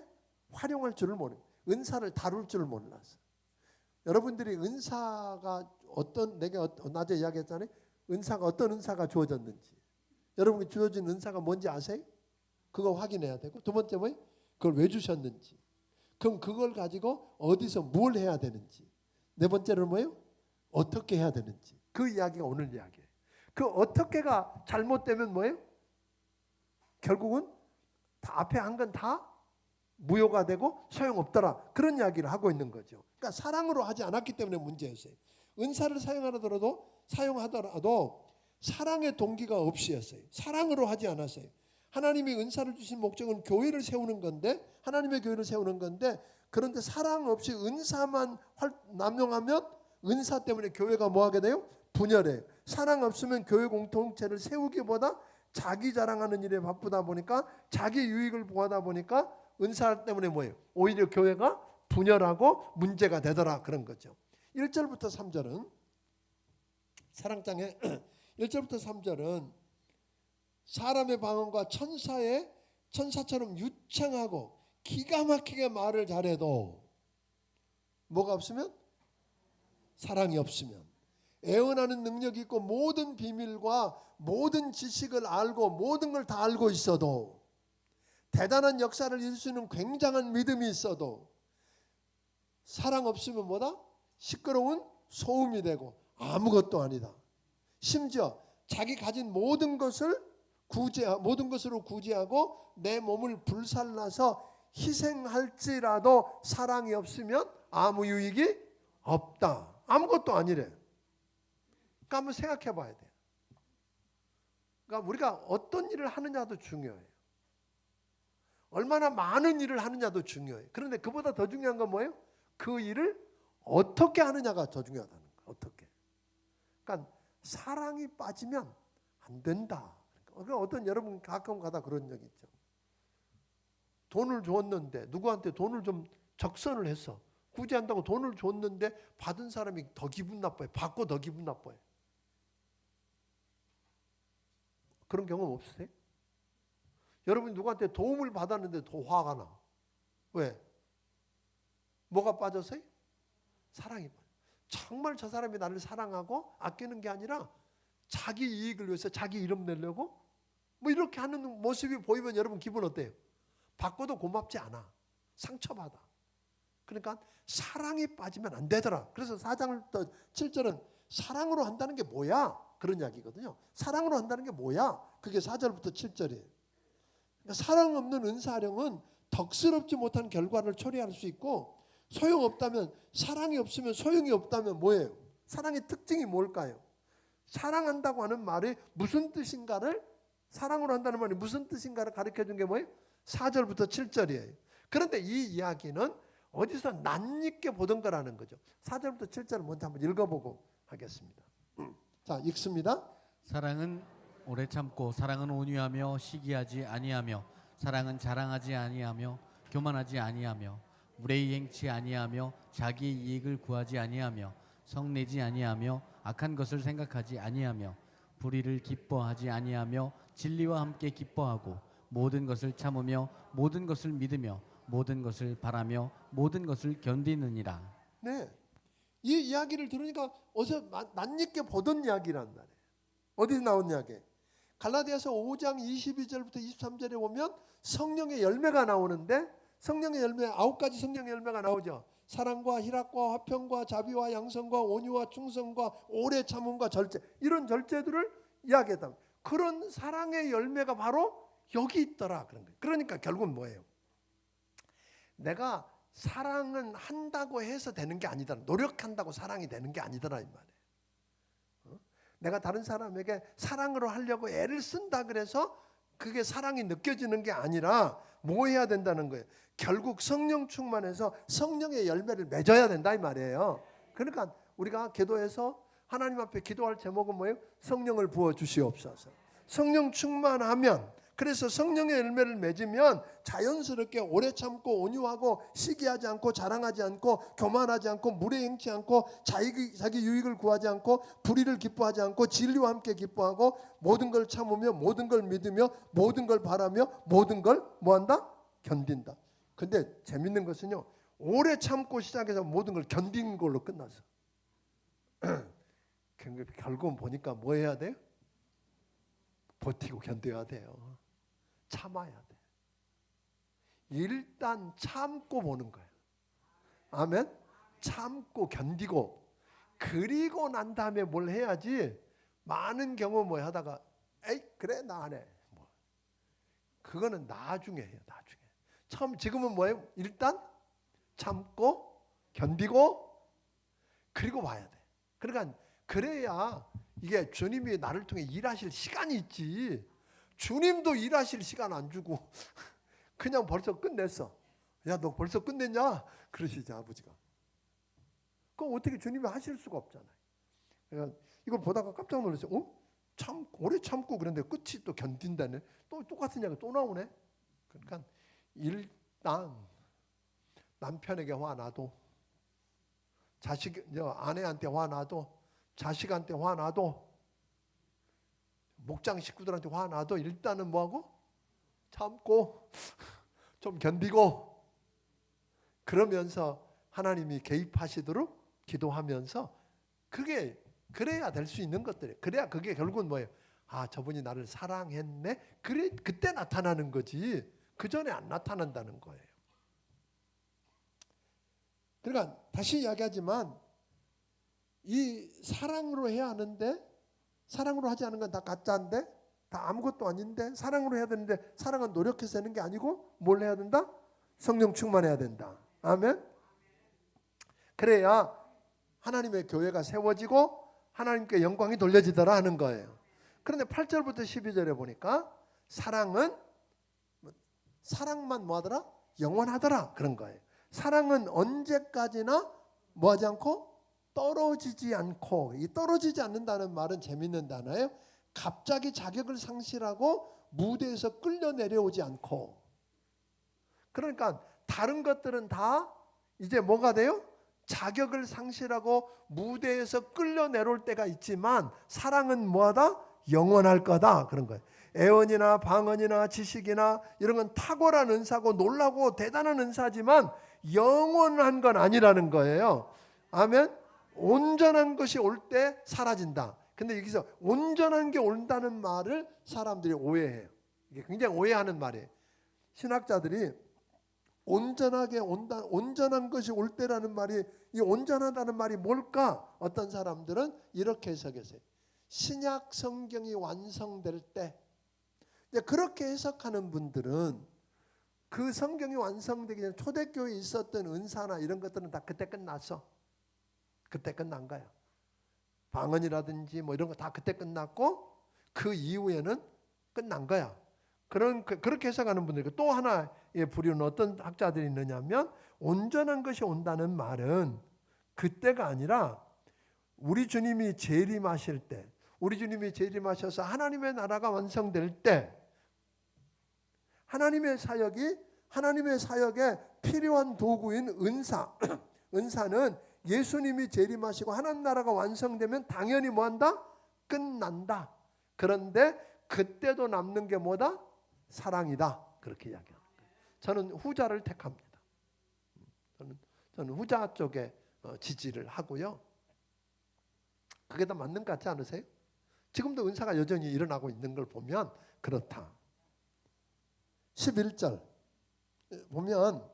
활용할 줄을 모르고 은사를 다룰 줄을 몰랐어요. 여러분들이 은사가 내가 낮에 이야기했잖아요. 은사가 어떤 은사가 주어졌는지 여러분이 주어진 은사가 뭔지 아세요? 그거 확인해야 되고 두 번째 뭐예요? 그걸 왜 주셨는지 그럼 그걸 가지고 어디서 뭘 해야 되는지 네 번째는 뭐예요? 어떻게 해야 되는지 그 이야기가 오늘 이야기예요. 그 어떻게가 잘못되면 뭐예요? 결국은 다 앞에 한 건 다 무효가 되고 소용없더라. 그런 이야기를 하고 있는 거죠. 그러니까 사랑으로 하지 않았기 때문에 문제였어요. 은사를 사용하더라도 사랑의 동기가 없이였어요. 사랑으로 하지 않았어요. 하나님이 은사를 주신 목적은 교회를 세우는 건데, 하나님의 교회를 세우는 건데, 그런데 사랑 없이 은사만 남용하면 은사 때문에 교회가 뭐하게 돼요? 분열해요. 사랑 없으면 교회 공동체를 세우기보다 자기 자랑하는 일에 바쁘다 보니까, 자기 유익을 구하다 보니까 은사 때문에 뭐예요? 오히려 교회가 분열하고 문제가 되더라, 그런 거죠. 1절부터 3절은 사랑장에 1절부터 3절은 사람의 방언과 천사처럼 유창하고 기가 막히게 말을 잘해도 뭐가 없으면? 사랑이 없으면, 애원하는 능력이 있고 모든 비밀과 모든 지식을 알고 모든 걸 다 알고 있어도, 대단한 역사를 이룰 수 있는 굉장한 믿음이 있어도 사랑 없으면 뭐다? 시끄러운 소음이 되고 아무것도 아니다. 심지어 자기 가진 모든 것으로 구제하고 내 몸을 불살라서 희생할지라도 사랑이 없으면 아무 유익이 없다. 아무것도 아니래. 그러니까 한번 생각해 봐야 돼요. 그러니까 우리가 어떤 일을 하느냐도 중요해요. 얼마나 많은 일을 하느냐도 중요해요. 그런데 그보다 더 중요한 건 뭐예요? 그 일을 어떻게 하느냐가 더 중요하다는 거예요. 어떻게. 그러니까 사랑이 빠지면 안 된다. 그러니까 어떤 여러분 가끔 가다 그런 적 있죠. 돈을 줬는데 누구한테 돈을 좀 적선을 했어. 구제한다고 돈을 줬는데 받은 사람이 더 기분 나빠요. 받고 더 기분 나빠요. 그런 경험 없으세요? 여러분이 누구한테 도움을 받았는데 더 화가 나. 왜? 뭐가 빠졌어요? 사랑이 빠져. 정말 저 사람이 나를 사랑하고 아끼는 게 아니라 자기 이익을 위해서 자기 이름 내려고 뭐 이렇게 하는 모습이 보이면 여러분 기분 어때요? 받고도 고맙지 않아. 상처받아. 그러니까 사랑이 빠지면 안 되더라. 그래서 4장부터 7절은 사랑으로 한다는 게 뭐야? 그런 이야기거든요. 사랑으로 한다는 게 뭐야? 그게 4절부터 7절이에요. 그러니까 사랑 없는 은사령은 덕스럽지 못한 결과를 초래할 수 있고, 소용없다면, 사랑이 없으면 소용이 없다면 뭐예요? 사랑의 특징이 뭘까요? 사랑한다고 하는 말이 무슨 뜻인가를, 사랑으로 한다는 말이 무슨 뜻인가를 가르쳐 준 게 뭐예요? 4절부터 7절이에요. 그런데 이 이야기는 어디서 낯익게 보던 거라는 거죠. 4절부터 7절을 먼저 한번 읽어보고 하겠습니다. 자, 읽습니다. 사랑은 오래 참고, 사랑은 온유하며 시기하지 아니하며, 사랑은 자랑하지 아니하며 교만하지 아니하며, 무례히 행치 아니하며 자기 이익을 구하지 아니하며, 성내지 아니하며 악한 것을 생각하지 아니하며, 불의를 기뻐하지 아니하며 진리와 함께 기뻐하고, 모든 것을 참으며 모든 것을 믿으며 모든 것을 바라며 모든 것을 견디느니라. 네, 이 이야기를 들으니까 어서 낯익게 보던 이야기란 말이에요. 어디서 나온 이야기? 갈라디아서 5장 22절부터 23절에 보면 성령의 열매가 나오는데, 성령의 열매 9가지 성령의 열매가 나오죠. 사랑과 희락과 화평과 자비와 양성과 온유와 충성과 오래 참음과 절제, 이런 절제들을 이야기했다. 그런 사랑의 열매가 바로 여기 있더라, 그런 거예요. 그러니까 결국은 뭐예요? 내가 사랑은 한다고 해서 되는 게 아니더라. 노력한다고 사랑이 되는 게 아니더라, 이 말이에요. 내가 다른 사람에게 사랑으로 하려고 애를 쓴다 그래서 그게 사랑이 느껴지는 게 아니라 뭐 해야 된다는 거예요? 결국 성령 충만해서 성령의 열매를 맺어야 된다, 이 말이에요. 그러니까 우리가 기도해서 하나님 앞에 기도할 제목은 뭐예요? 성령을 부어 주시옵소서. 성령 충만하면, 그래서 성령의 열매를 맺으면 자연스럽게 오래 참고 온유하고 시기하지 않고 자랑하지 않고 교만하지 않고 무례 행치 않고 자기 유익을 구하지 않고 불의를 기뻐하지 않고 진리와 함께 기뻐하고 모든 걸 참으며 모든 걸 믿으며 모든 걸 바라며 모든 걸 뭐한다? 견딘다. 근데 재밌는 것은요, 오래 참고 시작해서 모든 걸 견디는 걸로 끝났어. 결국은 보니까 뭐 해야 돼요? 버티고 견뎌야 돼요. 참아야 돼. 일단 참고 보는 거예요. 아멘. 참고 견디고, 그리고 난 다음에 뭘 해야지 많은 경우 뭐 하다가 에이 그래 나 안 해. 뭐. 그거는 나중에 해요. 나중에. 처음 지금은 뭐예요? 일단 참고 견디고 그리고 와야 돼. 그러니까 그래야 이게 주님이 나를 통해 일하실 시간이 있지. 주님도 일하실 시간 안 주고 그냥 벌써 끝냈어. 야 너 벌써 끝냈냐? 그러시죠 아버지가. 그럼 어떻게 주님이 하실 수가 없잖아요. 그러니까 이걸 보다가 깜짝 놀랐어요. 참 오래 참고 그런데 끝이 또 견딘다네. 또 똑같은 얘기가 또 나오네. 그러니까 일단 남편에게 화나도 아내한테 화나도 자식한테 화나도 목장 식구들한테 화나도 일단은 뭐하고 참고 좀 견디고 그러면서 하나님이 개입하시도록 기도하면서 그게 그래야 될 수 있는 것들이에요. 그래야 그게 결국은 뭐예요? 아 저분이 나를 사랑했네. 그래 그때 나타나는 거지. 그 전에 안 나타난다는 거예요. 그러니까 다시 이야기하지만 이 사랑으로 해야 하는데 사랑으로 하지 않은 건 다 가짜인데 다 아무것도 아닌데 사랑으로 해야 되는데 사랑은 노력해서 하는 게 아니고 뭘 해야 된다? 성령 충만해야 된다. 아멘. 그래야 하나님의 교회가 세워지고 하나님께 영광이 돌려지더라 하는 거예요. 그런데 8절부터 12절에 보니까 사랑만 뭐하더라? 영원하더라 그런 거예요. 사랑은 언제까지나 뭐하지 않고 떨어지지 않고, 이 떨어지지 않는다는 말은 재밌는 단어예요. 갑자기 자격을 상실하고 무대에서 끌려 내려오지 않고. 그러니까 다른 것들은 다 이제 뭐가 돼요? 자격을 상실하고 무대에서 끌려 내려올 때가 있지만 사랑은 뭐하다? 영원할 거다 그런 거예요. 애언이나 방언이나 지식이나 이런 건 탁월한 은사고 놀라고 대단한 은사지만 영원한 건 아니라는 거예요. 아멘. 온전한 것이 올 때 사라진다. 근데 여기서 온전한 게 온다는 말을 사람들이 오해해요. 이게 굉장히 오해하는 말이에요. 신학자들이 온전한 것이 올 때라는 말이, 이 온전하다는 말이 뭘까? 어떤 사람들은 이렇게 해석했어요. 신약 성경이 완성될 때. 그렇게 해석하는 분들은 그 성경이 완성되기 전에 초대교회에 있었던 은사나 이런 것들은 다 그때 끝났어. 그때 끝난 거야. 방언이라든지 뭐 이런 거 다 그때 끝났고 그 이후에는 끝난 거야. 그렇게 해석하는 분들 있고, 또 하나의 부류는 어떤 학자들이 있느냐면 온전한 것이 온다는 말은 그때가 아니라 우리 주님이 재림하실 때, 우리 주님이 재림하셔서 하나님의 나라가 완성될 때 하나님의 사역에 필요한 도구인 은사 은사는 예수님이 재림하시고 하나님 나라가 완성되면 당연히 뭐한다? 끝난다. 그런데 그때도 남는 게 뭐다? 사랑이다. 그렇게 이야기합니다. 저는 후자를 택합니다. 저는 후자 쪽에 지지를 하고요. 그게 더 맞는 것 같지 않으세요? 지금도 은사가 여전히 일어나고 있는 걸 보면 그렇다. 11절 보면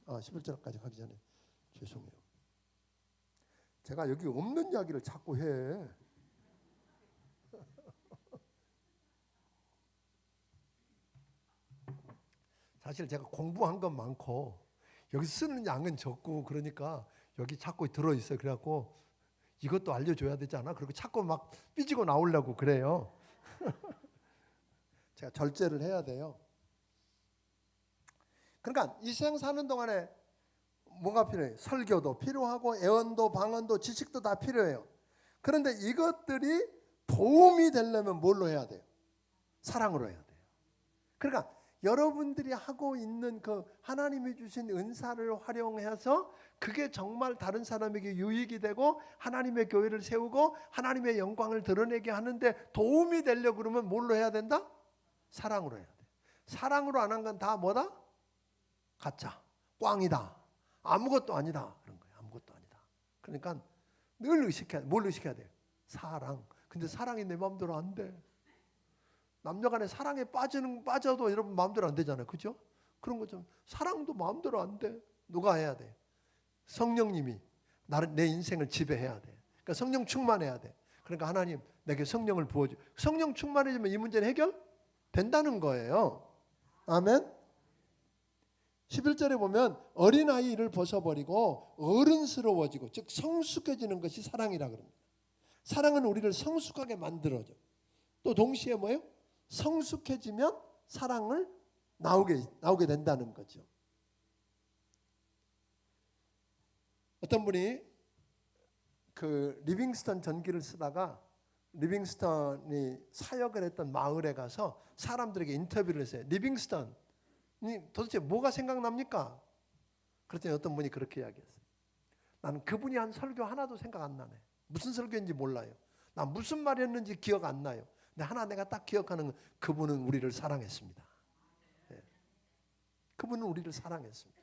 11절까지 가기 전에 죄송해요. 제가 여기 없는 이야기를 자꾸 해. 사실 제가 공부한 건 많고 여기 쓰는 양은 적고 그러니까 여기 자꾸 들어있어요. 그래갖고 이것도 알려줘야 되지 않아? 그리고 자꾸 막 삐지고 나오려고 그래요. 제가 절제를 해야 돼요. 그러니까 이 세상 사는 동안에 뭐가 필요해요? 설교도 필요하고 애언도 방언도 지식도 다 필요해요. 그런데 이것들이 도움이 되려면 뭘로 해야 돼요? 사랑으로 해야 돼요. 그러니까 여러분들이 하고 있는 그 하나님이 주신 은사를 활용해서 그게 정말 다른 사람에게 유익이 되고 하나님의 교회를 세우고 하나님의 영광을 드러내게 하는데 도움이 되려고 그러면 뭘로 해야 된다? 사랑으로 해야 돼. 사랑으로 안 한 건 다 뭐다? 가짜, 꽝이다, 아무것도 아니다 그런 거예요. 아무것도 아니다. 그러니까 늘 뭘 의식해야 돼요? 사랑. 근데 사랑이 내 마음대로 안 돼. 남녀간에 사랑에 빠져도 여러분 마음대로 안 되잖아요. 그죠? 그런 것처럼 사랑도 마음대로 안 돼. 누가 해야 돼? 성령님이 내 인생을 지배해야 돼. 그러니까 성령 충만해야 돼. 그러니까 하나님 내게 성령을 부어줘. 성령 충만해지면 이 문제는 해결된다는 거예요. 아멘. 11절에 보면 어린아이를 벗어버리고 어른스러워지고 즉 성숙해지는 것이 사랑이라 그럽니다. 사랑은 우리를 성숙하게 만들어줘. 또 동시에 뭐예요? 성숙해지면 사랑을 나오게 된다는 거죠. 어떤 분이 그 리빙스턴 전기를 쓰다가 리빙스턴이 사역을 했던 마을에 가서 사람들에게 인터뷰를 했어요. 리빙스턴이 도대체 뭐가 생각납니까? 그랬더니 어떤 분이 그렇게 이야기했어요. 나는 그분이 한 설교 하나도 생각 안 나네. 무슨 설교인지 몰라요. 나 무슨 말이 했는지 기억 안 나요. 근데 하나 내가 딱 기억하는 건 그분은 우리를 사랑했습니다. 네. 그분은 우리를 사랑했습니다.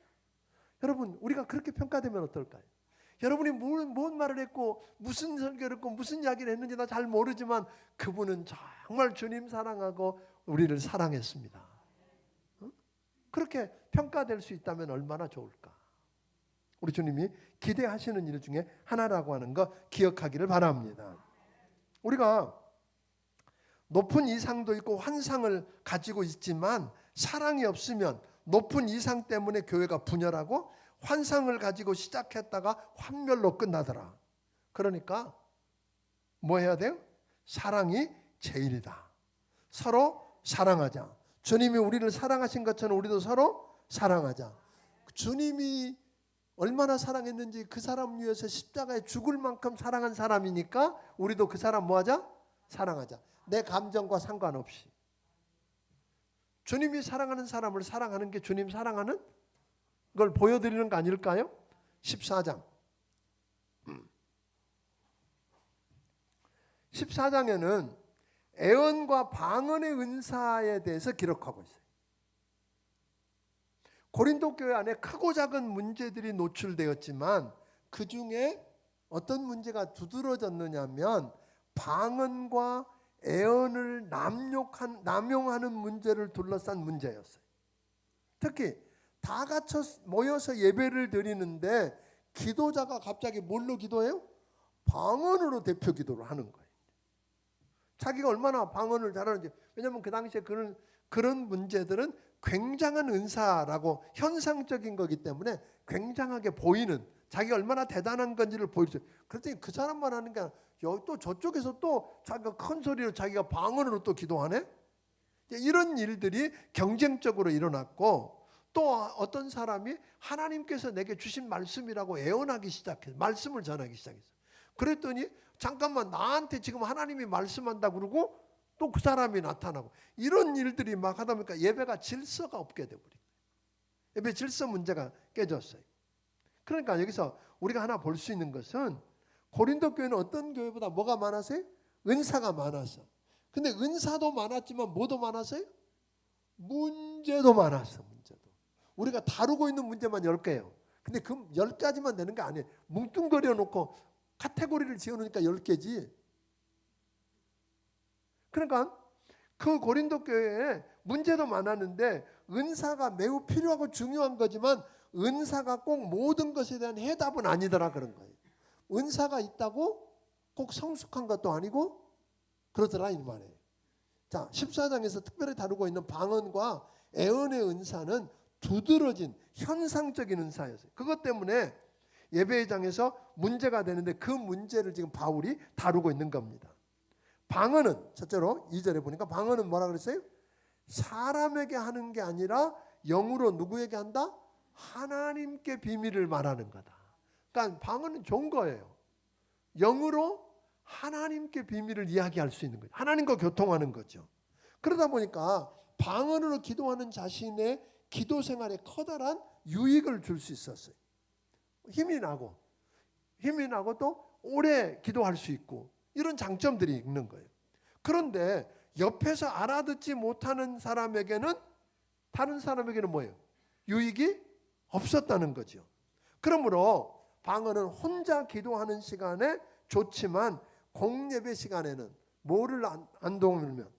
여러분 우리가 그렇게 평가되면 어떨까요? 여러분이 뭔 말을 했고 무슨 설교를 했고 무슨 이야기를 했는지 나 잘 모르지만 그분은 정말 주님 사랑하고 우리를 사랑했습니다. 그렇게 평가될 수 있다면 얼마나 좋을까. 우리 주님이 기대하시는 일 중에 하나라고 하는 거 기억하기를 바랍니다. 우리가 높은 이상도 있고 환상을 가지고 있지만 사랑이 없으면 높은 이상 때문에 교회가 분열하고 환상을 가지고 시작했다가 환멸로 끝나더라. 그러니까 뭐 해야 돼요? 사랑이 제일이다. 서로 사랑하자. 주님이 우리를 사랑하신 것처럼 우리도 서로 사랑하자. 주님이 얼마나 사랑했는지 그 사람 위해서 십자가에 죽을 만큼 사랑한 사람이니까 우리도 그 사람 뭐하자? 사랑하자. 내 감정과 상관없이. 주님이 사랑하는 사람을 사랑하는 게 주님 사랑하는 걸 보여드리는 거 아닐까요? 14장 14장에는 애언과 방언의 은사에 대해서 기록하고 있어요. 고린도 교회 안에 크고 작은 문제들이 노출되었지만 그 중에 어떤 문제가 두드러졌느냐면 방언과 애언을 남용하는 문제를 둘러싼 문제였어요. 특히 다 같이 모여서 예배를 드리는데 기도자가 갑자기 뭘로 기도해요? 방언으로 대표 기도를 하는 거예요. 자기가 얼마나 방언을 잘하는지. 왜냐하면 그 당시에 그런 문제들은 굉장한 은사라고 현상적인 거기 때문에 굉장하게 보이는, 자기가 얼마나 대단한 건지를 보여줘요. 그랬더니 그 사람만 하는 게 아니라 또 저쪽에서 또 자기가 큰 소리로 자기가 방언으로 또 기도하네. 이런 일들이 경쟁적으로 일어났고, 또 어떤 사람이 하나님께서 내게 주신 말씀이라고 애원하기 시작해서 말씀을 전하기 시작했어요. 그랬더니 잠깐만, 나한테 지금 하나님이 말씀한다고 그러고 또 그 사람이 나타나고, 이런 일들이 막 하다 보니까 예배가 질서가 없게 돼버린 거예요. 예배 질서 문제가 깨졌어요. 그러니까 여기서 우리가 하나 볼 수 있는 것은 고린도 교회는 어떤 교회보다 뭐가 많았어요? 은사가 많았어. 근데 은사도 많았지만 뭐도 많았어요? 문제도 많았어. 문제도. 우리가 다루고 있는 문제만 10개예요. 근데 그 10가지만 되는 게 아니에요. 뭉뚱거려 놓고 카테고리를 지어놓으니까 10개지. 그러니까 그 고린도 교회에 문제도 많았는데 은사가 매우 필요하고 중요한 거지만 은사가 꼭 모든 것에 대한 해답은 아니더라 그런 거예요. 은사가 있다고 꼭 성숙한 것도 아니고 그러더라 이 말이에요. 자, 14장에서 특별히 다루고 있는 방언과 애언의 은사는 두드러진 현상적인 은사였어요. 그것 때문에 예배장에서 문제가 되는데 그 문제를 지금 바울이 다루고 있는 겁니다. 방언은 첫째로 2절에 보니까 방언은 뭐라 그랬어요? 사람에게 하는 게 아니라 영으로 누구에게 한다? 하나님께 비밀을 말하는 거다. 그러니까 방언은 좋은 거예요. 영으로 하나님께 비밀을 이야기할 수 있는 거예요. 하나님과 교통하는 거죠. 그러다 보니까 방언으로 기도하는 자신의 기도 생활에 커다란 유익을 줄 수 있었어요. 힘이 나고 또 오래 기도할 수 있고 이런 장점들이 있는 거예요. 그런데 옆에서 알아듣지 못하는 사람에게는, 다른 사람에게는 뭐예요? 유익이 없었다는 거죠. 그러므로 방언은 혼자 기도하는 시간에 좋지만 공예배 시간에는 뭐를 안 도우면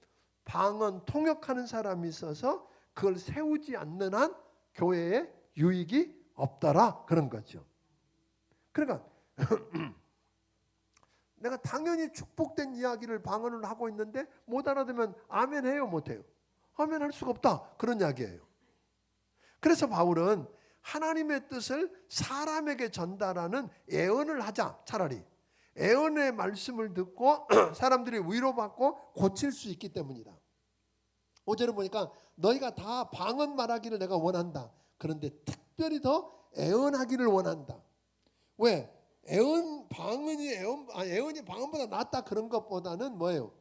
방언 통역하는 사람이 있어서 그걸 세우지 않는 한 교회에 유익이 없더라 그런 거죠. 그러니까 내가 당연히 축복된 이야기를 방언을 하고 있는데 못 알아들으면 아멘 해요, 못 해요? 아멘 할 수가 없다. 그런 이야기예요. 그래서 바울은 하나님의 뜻을 사람에게 전달하는 예언을 하자. 차라리 예언의 말씀을 듣고 사람들이 위로받고 고칠 수 있기 때문이다. 5절을 보니까 너희가 다 방언 말하기를 내가 원한다. 그런데 특별히 더 예언하기를 원한다. 왜? 예언이 방언보다 낫다 그런 것보다는 뭐예요?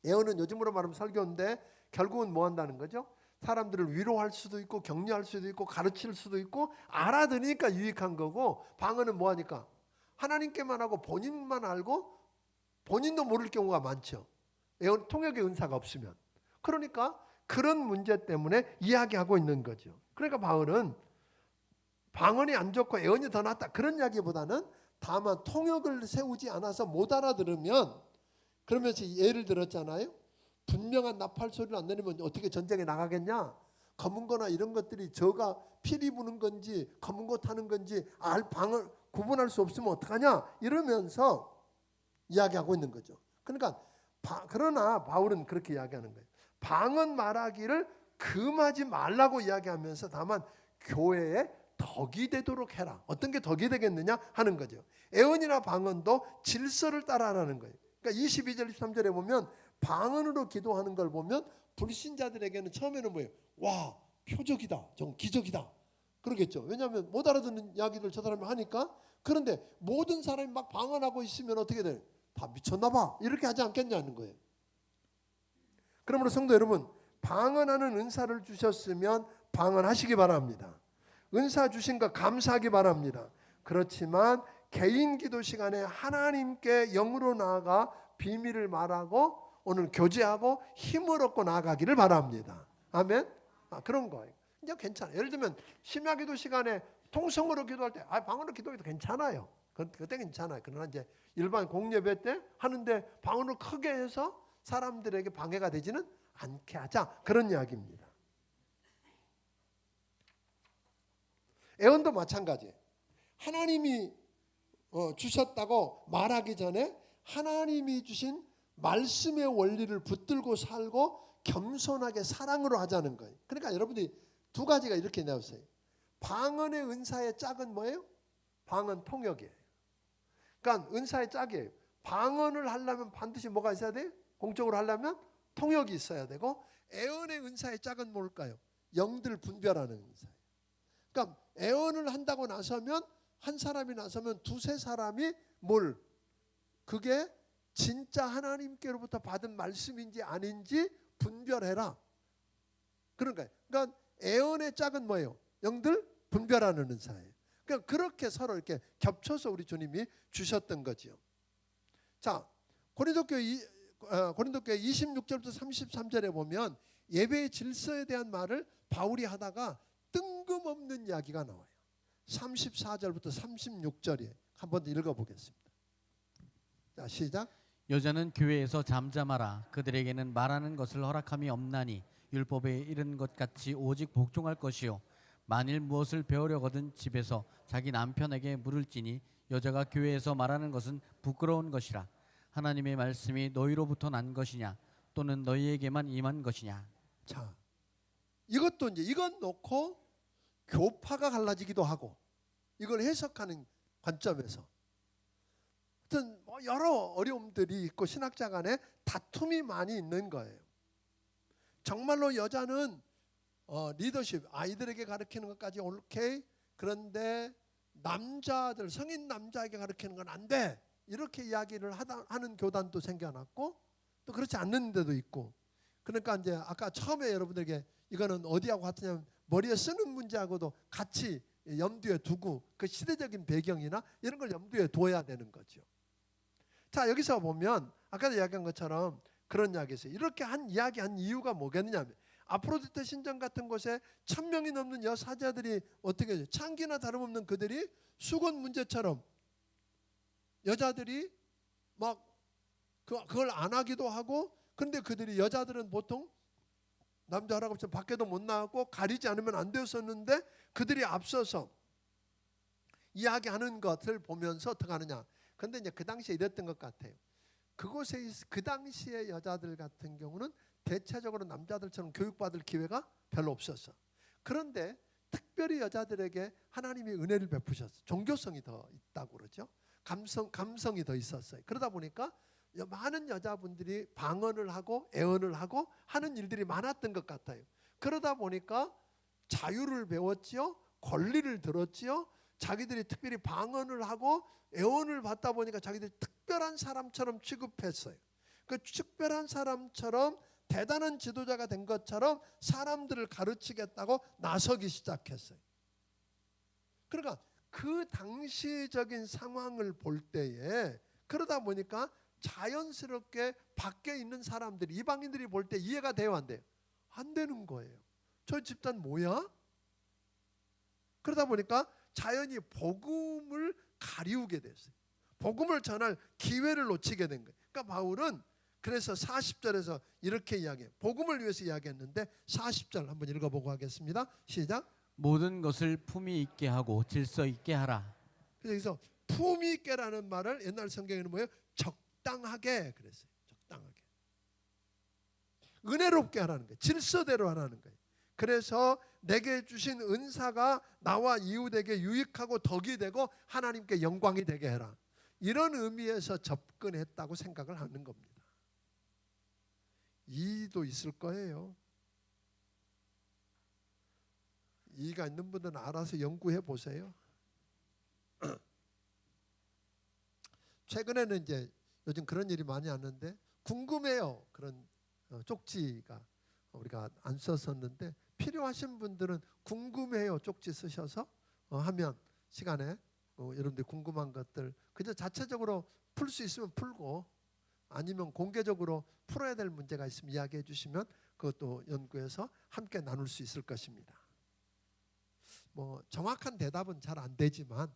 예언은 요즘으로 말하면 설교인데 결국은 뭐 한다는 거죠? 사람들을 위로할 수도 있고 격려할 수도 있고 가르칠 수도 있고 알아들으니까 유익한 거고, 방언은 뭐 하니까? 하나님께만 하고 본인만 알고 본인도 모를 경우가 많죠. 예언 통역의 은사가 없으면. 그러니까 그런 문제 때문에 이야기하고 있는 거죠. 그러니까 바울은 방언이 안 좋고 예언이 더 낫다 그런 이야기보다는 다만 통역을 세우지 않아서 못 알아들으면, 그러면서 예를 들었잖아요. 분명한 나팔 소리를 안 내리면 어떻게 전쟁에 나가겠냐? 검은 거나 이런 것들이 저가 피리 부는 건지 검은 거 타는 건지 방을 구분할 수 없으면 어떡하냐? 이러면서 이야기하고 있는 거죠. 그러니까 그러나 바울은 그렇게 이야기하는 거예요. 방언 말하기를 금하지 말라고 이야기하면서 다만 교회에 덕이 되도록 해라. 어떤 게 덕이 되겠느냐 하는 거죠. 예언이나 방언도 질서를 따라하라는 거예요. 그러니까 22절 23절에 보면 방언으로 기도하는 걸 보면 불신자들에게는 처음에는 뭐예요? 와, 표적이다. 좀 기적이다. 그러겠죠. 왜냐하면 못 알아듣는 이야기들 저 사람이 하니까. 그런데 모든 사람이 막 방언하고 있으면 어떻게 돼요? 다 미쳤나 봐. 이렇게 하지 않겠냐는 거예요. 그러므로 성도 여러분, 방언하는 은사를 주셨으면 방언하시기 바랍니다. 은사 주신 거 감사하기 바랍니다. 그렇지만 개인 기도 시간에 하나님께 영으로 나아가 비밀을 말하고 오늘 교제하고 힘을 얻고 나아가기를 바랍니다. 아멘. 그런 거예요. 이제 괜찮아요. 예를 들면 심야 기도 시간에 통성으로 기도할 때 방언으로 기도해도 괜찮아요. 그때 괜찮아요. 그러나 이제 일반 공예배 때 하는데 방언을 크게 해서 사람들에게 방해가 되지는 않게 하자. 그런 이야기입니다. 예언도 마찬가지예요. 하나님이 주셨다고 말하기 전에 하나님이 주신 말씀의 원리를 붙들고 살고 겸손하게 사랑으로 하자는 거예요. 그러니까 여러분들이 두 가지가 이렇게 나왔어요. 방언의 은사의 짝은 뭐예요? 방언 통역이에요. 그러니까 은사의 짝이에요. 방언을 하려면 반드시 뭐가 있어야 돼요? 공적으로 하려면 통역이 있어야 되고, 예언의 은사의 짝은 뭘까요? 영들 분별하는 은사예요. 그러니까 예언을 한다고 나서면 한 사람이 나서면 두세 사람이 그게 진짜 하나님께로부터 받은 말씀인지 아닌지 분별해라. 그런 거예요. 그러니까 예언의 짝은 뭐예요? 영들 분별하는 은사예요. 그러니까 그렇게 서로 이렇게 겹쳐서 우리 주님이 주셨던 거죠. 자, 고린도교회 26절부터 33절에 보면 예배의 질서에 대한 말을 바울이 하다가 뜬금없는 이야기가 나와요. 34절부터 36절에 한번 읽어보겠습니다. 자, 시작. 여자는 교회에서 잠잠하라. 그들에게는 말하는 것을 허락함이 없나니 율법에 이른 것 같이 오직 복종할 것이요, 만일 무엇을 배우려거든 집에서 자기 남편에게 물을지니 여자가 교회에서 말하는 것은 부끄러운 것이라. 하나님의 말씀이 너희로부터 난 것이냐 또는 너희에게만 임한 것이냐. 자, 이것도 이제 이건 놓고 교파가 갈라지기도 하고 이걸 해석하는 관점에서 어떤 여러 어려움들이 있고 신학자 간에 다툼이 많이 있는 거예요. 정말로 여자는 리더십, 아이들에게 가르치는 것까지 오케이. 그런데 남자들, 성인 남자에게 가르치는 건 안 돼. 이렇게 이야기를 하는 교단도 생겨났고 또 그렇지 않는 데도 있고. 그러니까 이제 아까 처음에 여러분들에게 이거는 어디하고 같으냐면 머리에 쓰는 문제하고도 같이 염두에 두고 그 시대적인 배경이나 이런 걸 염두에 둬야 되는 거죠. 자, 여기서 보면 아까도 이야기한 것처럼 그런 이야기 있어요. 이렇게 이야기한 이유가 뭐겠느냐면 아프로디테 신전 같은 곳에 1000명이 넘는 여사자들이 어떻게 해요? 창기나 다름없는 그들이 수건 문제처럼 여자들이 막 그걸 안 하기도 하고, 근데 그들이 여자들은 보통 남자 할아버지 밖에도 못 나가고 가리지 않으면 안 되었었는데 그들이 앞서서 이야기하는 것을 보면서 어떻게 하느냐, 근데 이제 그 당시에 이랬던 것 같아요. 그곳에 그 당시의 여자들 같은 경우는 대체적으로 남자들처럼 교육받을 기회가 별로 없었어. 그런데 특별히 여자들에게 하나님이 은혜를 베푸셨어. 종교성이 더 있다고 그러죠. 감성이 더 있었어요. 그러다 보니까 많은 여자분들이 방언을 하고 애언을 하고 하는 일들이 많았던 것 같아요. 그러다 보니까 자유를 배웠지요. 권리를 들었지요. 자기들이 특별히 방언을 하고 애언을 받다 보니까 자기들이 특별한 사람처럼 취급했어요. 그 특별한 사람처럼 대단한 지도자가 된 것처럼 사람들을 가르치겠다고 나서기 시작했어요. 그러니까 그 당시적인 상황을 볼 때에 그러다 보니까 자연스럽게 밖에 있는 사람들이 이방인들이 볼 때 이해가 돼요, 안 돼요? 안 되는 거예요. 저 집단 뭐야? 그러다 보니까 자연히 복음을 가리우게 됐어요. 복음을 전할 기회를 놓치게 된 거예요. 그러니까 바울은 그래서 40절에서 이렇게 이야기해요. 복음을 위해서 이야기했는데 40절 한번 읽어보고 하겠습니다. 시작. 모든 것을 품위 있게 하고 질서 있게 하라. 그래서 품위 있게라는 말을 옛날 성경에는 뭐예요? 적당하게 그랬어요. 적당하게. 은혜롭게 하라는 거예요. 질서대로 하라는 거예요. 그래서 내게 주신 은사가 나와 이웃에게 유익하고 덕이 되고 하나님께 영광이 되게 해라. 이런 의미에서 접근했다고 생각을 하는 겁니다. 이의도 있을 거예요. 이의가 있는 분들은 알아서 연구해 보세요. 최근에는 이제 요즘 그런 일이 많이 왔는데 궁금해요. 그런 쪽지가 우리가 안 썼었는데 필요하신 분들은 궁금해요 쪽지 쓰셔서 하면 시간에 여러분들 궁금한 것들 그저 자체적으로 풀 수 있으면 풀고 아니면 공개적으로 풀어야 될 문제가 있으면 이야기해 주시면 그것도 연구해서 함께 나눌 수 있을 것입니다. 뭐 정확한 대답은 잘 안 되지만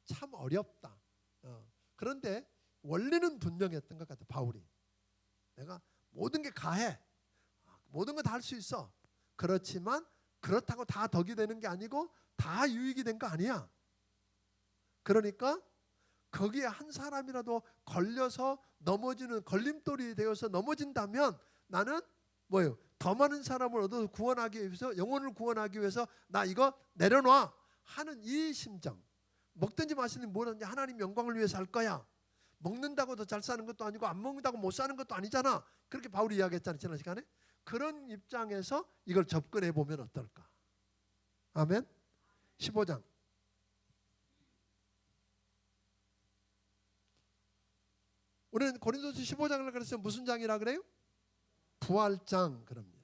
참 어렵다. 그런데 원리는 분명했던 것 같아. 바울이 내가 모든 게 가해, 모든 거 다 할 수 있어. 그렇지만 그렇다고 다 덕이 되는 게 아니고 다 유익이 된 거 아니야. 그러니까 거기에 한 사람이라도 걸려서 넘어지는 걸림돌이 되어서 넘어진다면 나는 뭐예요? 더 많은 사람을 얻어 구원하기 위해서 영혼을 구원하기 위해서 나 이거 내려놔 하는 이 심정. 먹든지 마시든지 뭐든지 하나님 영광을 위해서 할 거야. 먹는다고 더 잘 사는 것도 아니고 안 먹는다고 못 사는 것도 아니잖아. 그렇게 바울이 이야기했잖아요. 지난 시간에. 그런 입장에서 이걸 접근해 보면 어떨까? 아멘. 15장. 우리는 고린도서 15장을 그래서 무슨 장이라 그래요? 부활장 그럽니다.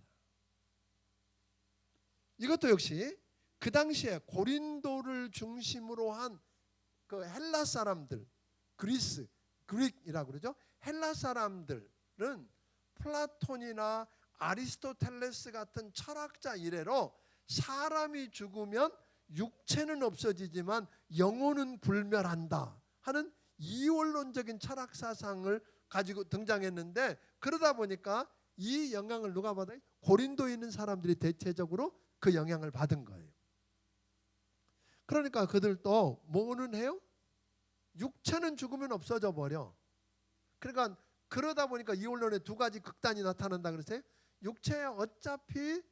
이것도 역시 그 당시에 고린도를 중심으로 한 그 헬라 사람들, 그릭이라고 그러죠. 헬라 사람들은 플라톤이나 아리스토텔레스 같은 철학자 이래로 사람이 죽으면 육체는 없어지지만 영혼은 불멸한다 하는 이원론적인 철학 사상을 가지고 등장했는데 그러다 보니까 이 영향을 누가 받아요? 고린도에 있는 사람들이 대체적으로 그 영향을 받은 거예요. 그러니까 그들도 뭐는 해요? 육체는 죽으면 없어져 버려. 그러니까 그러다 보니까 이원론에 두 가지 극단이 나타난다 그랬어요. 육체 어차피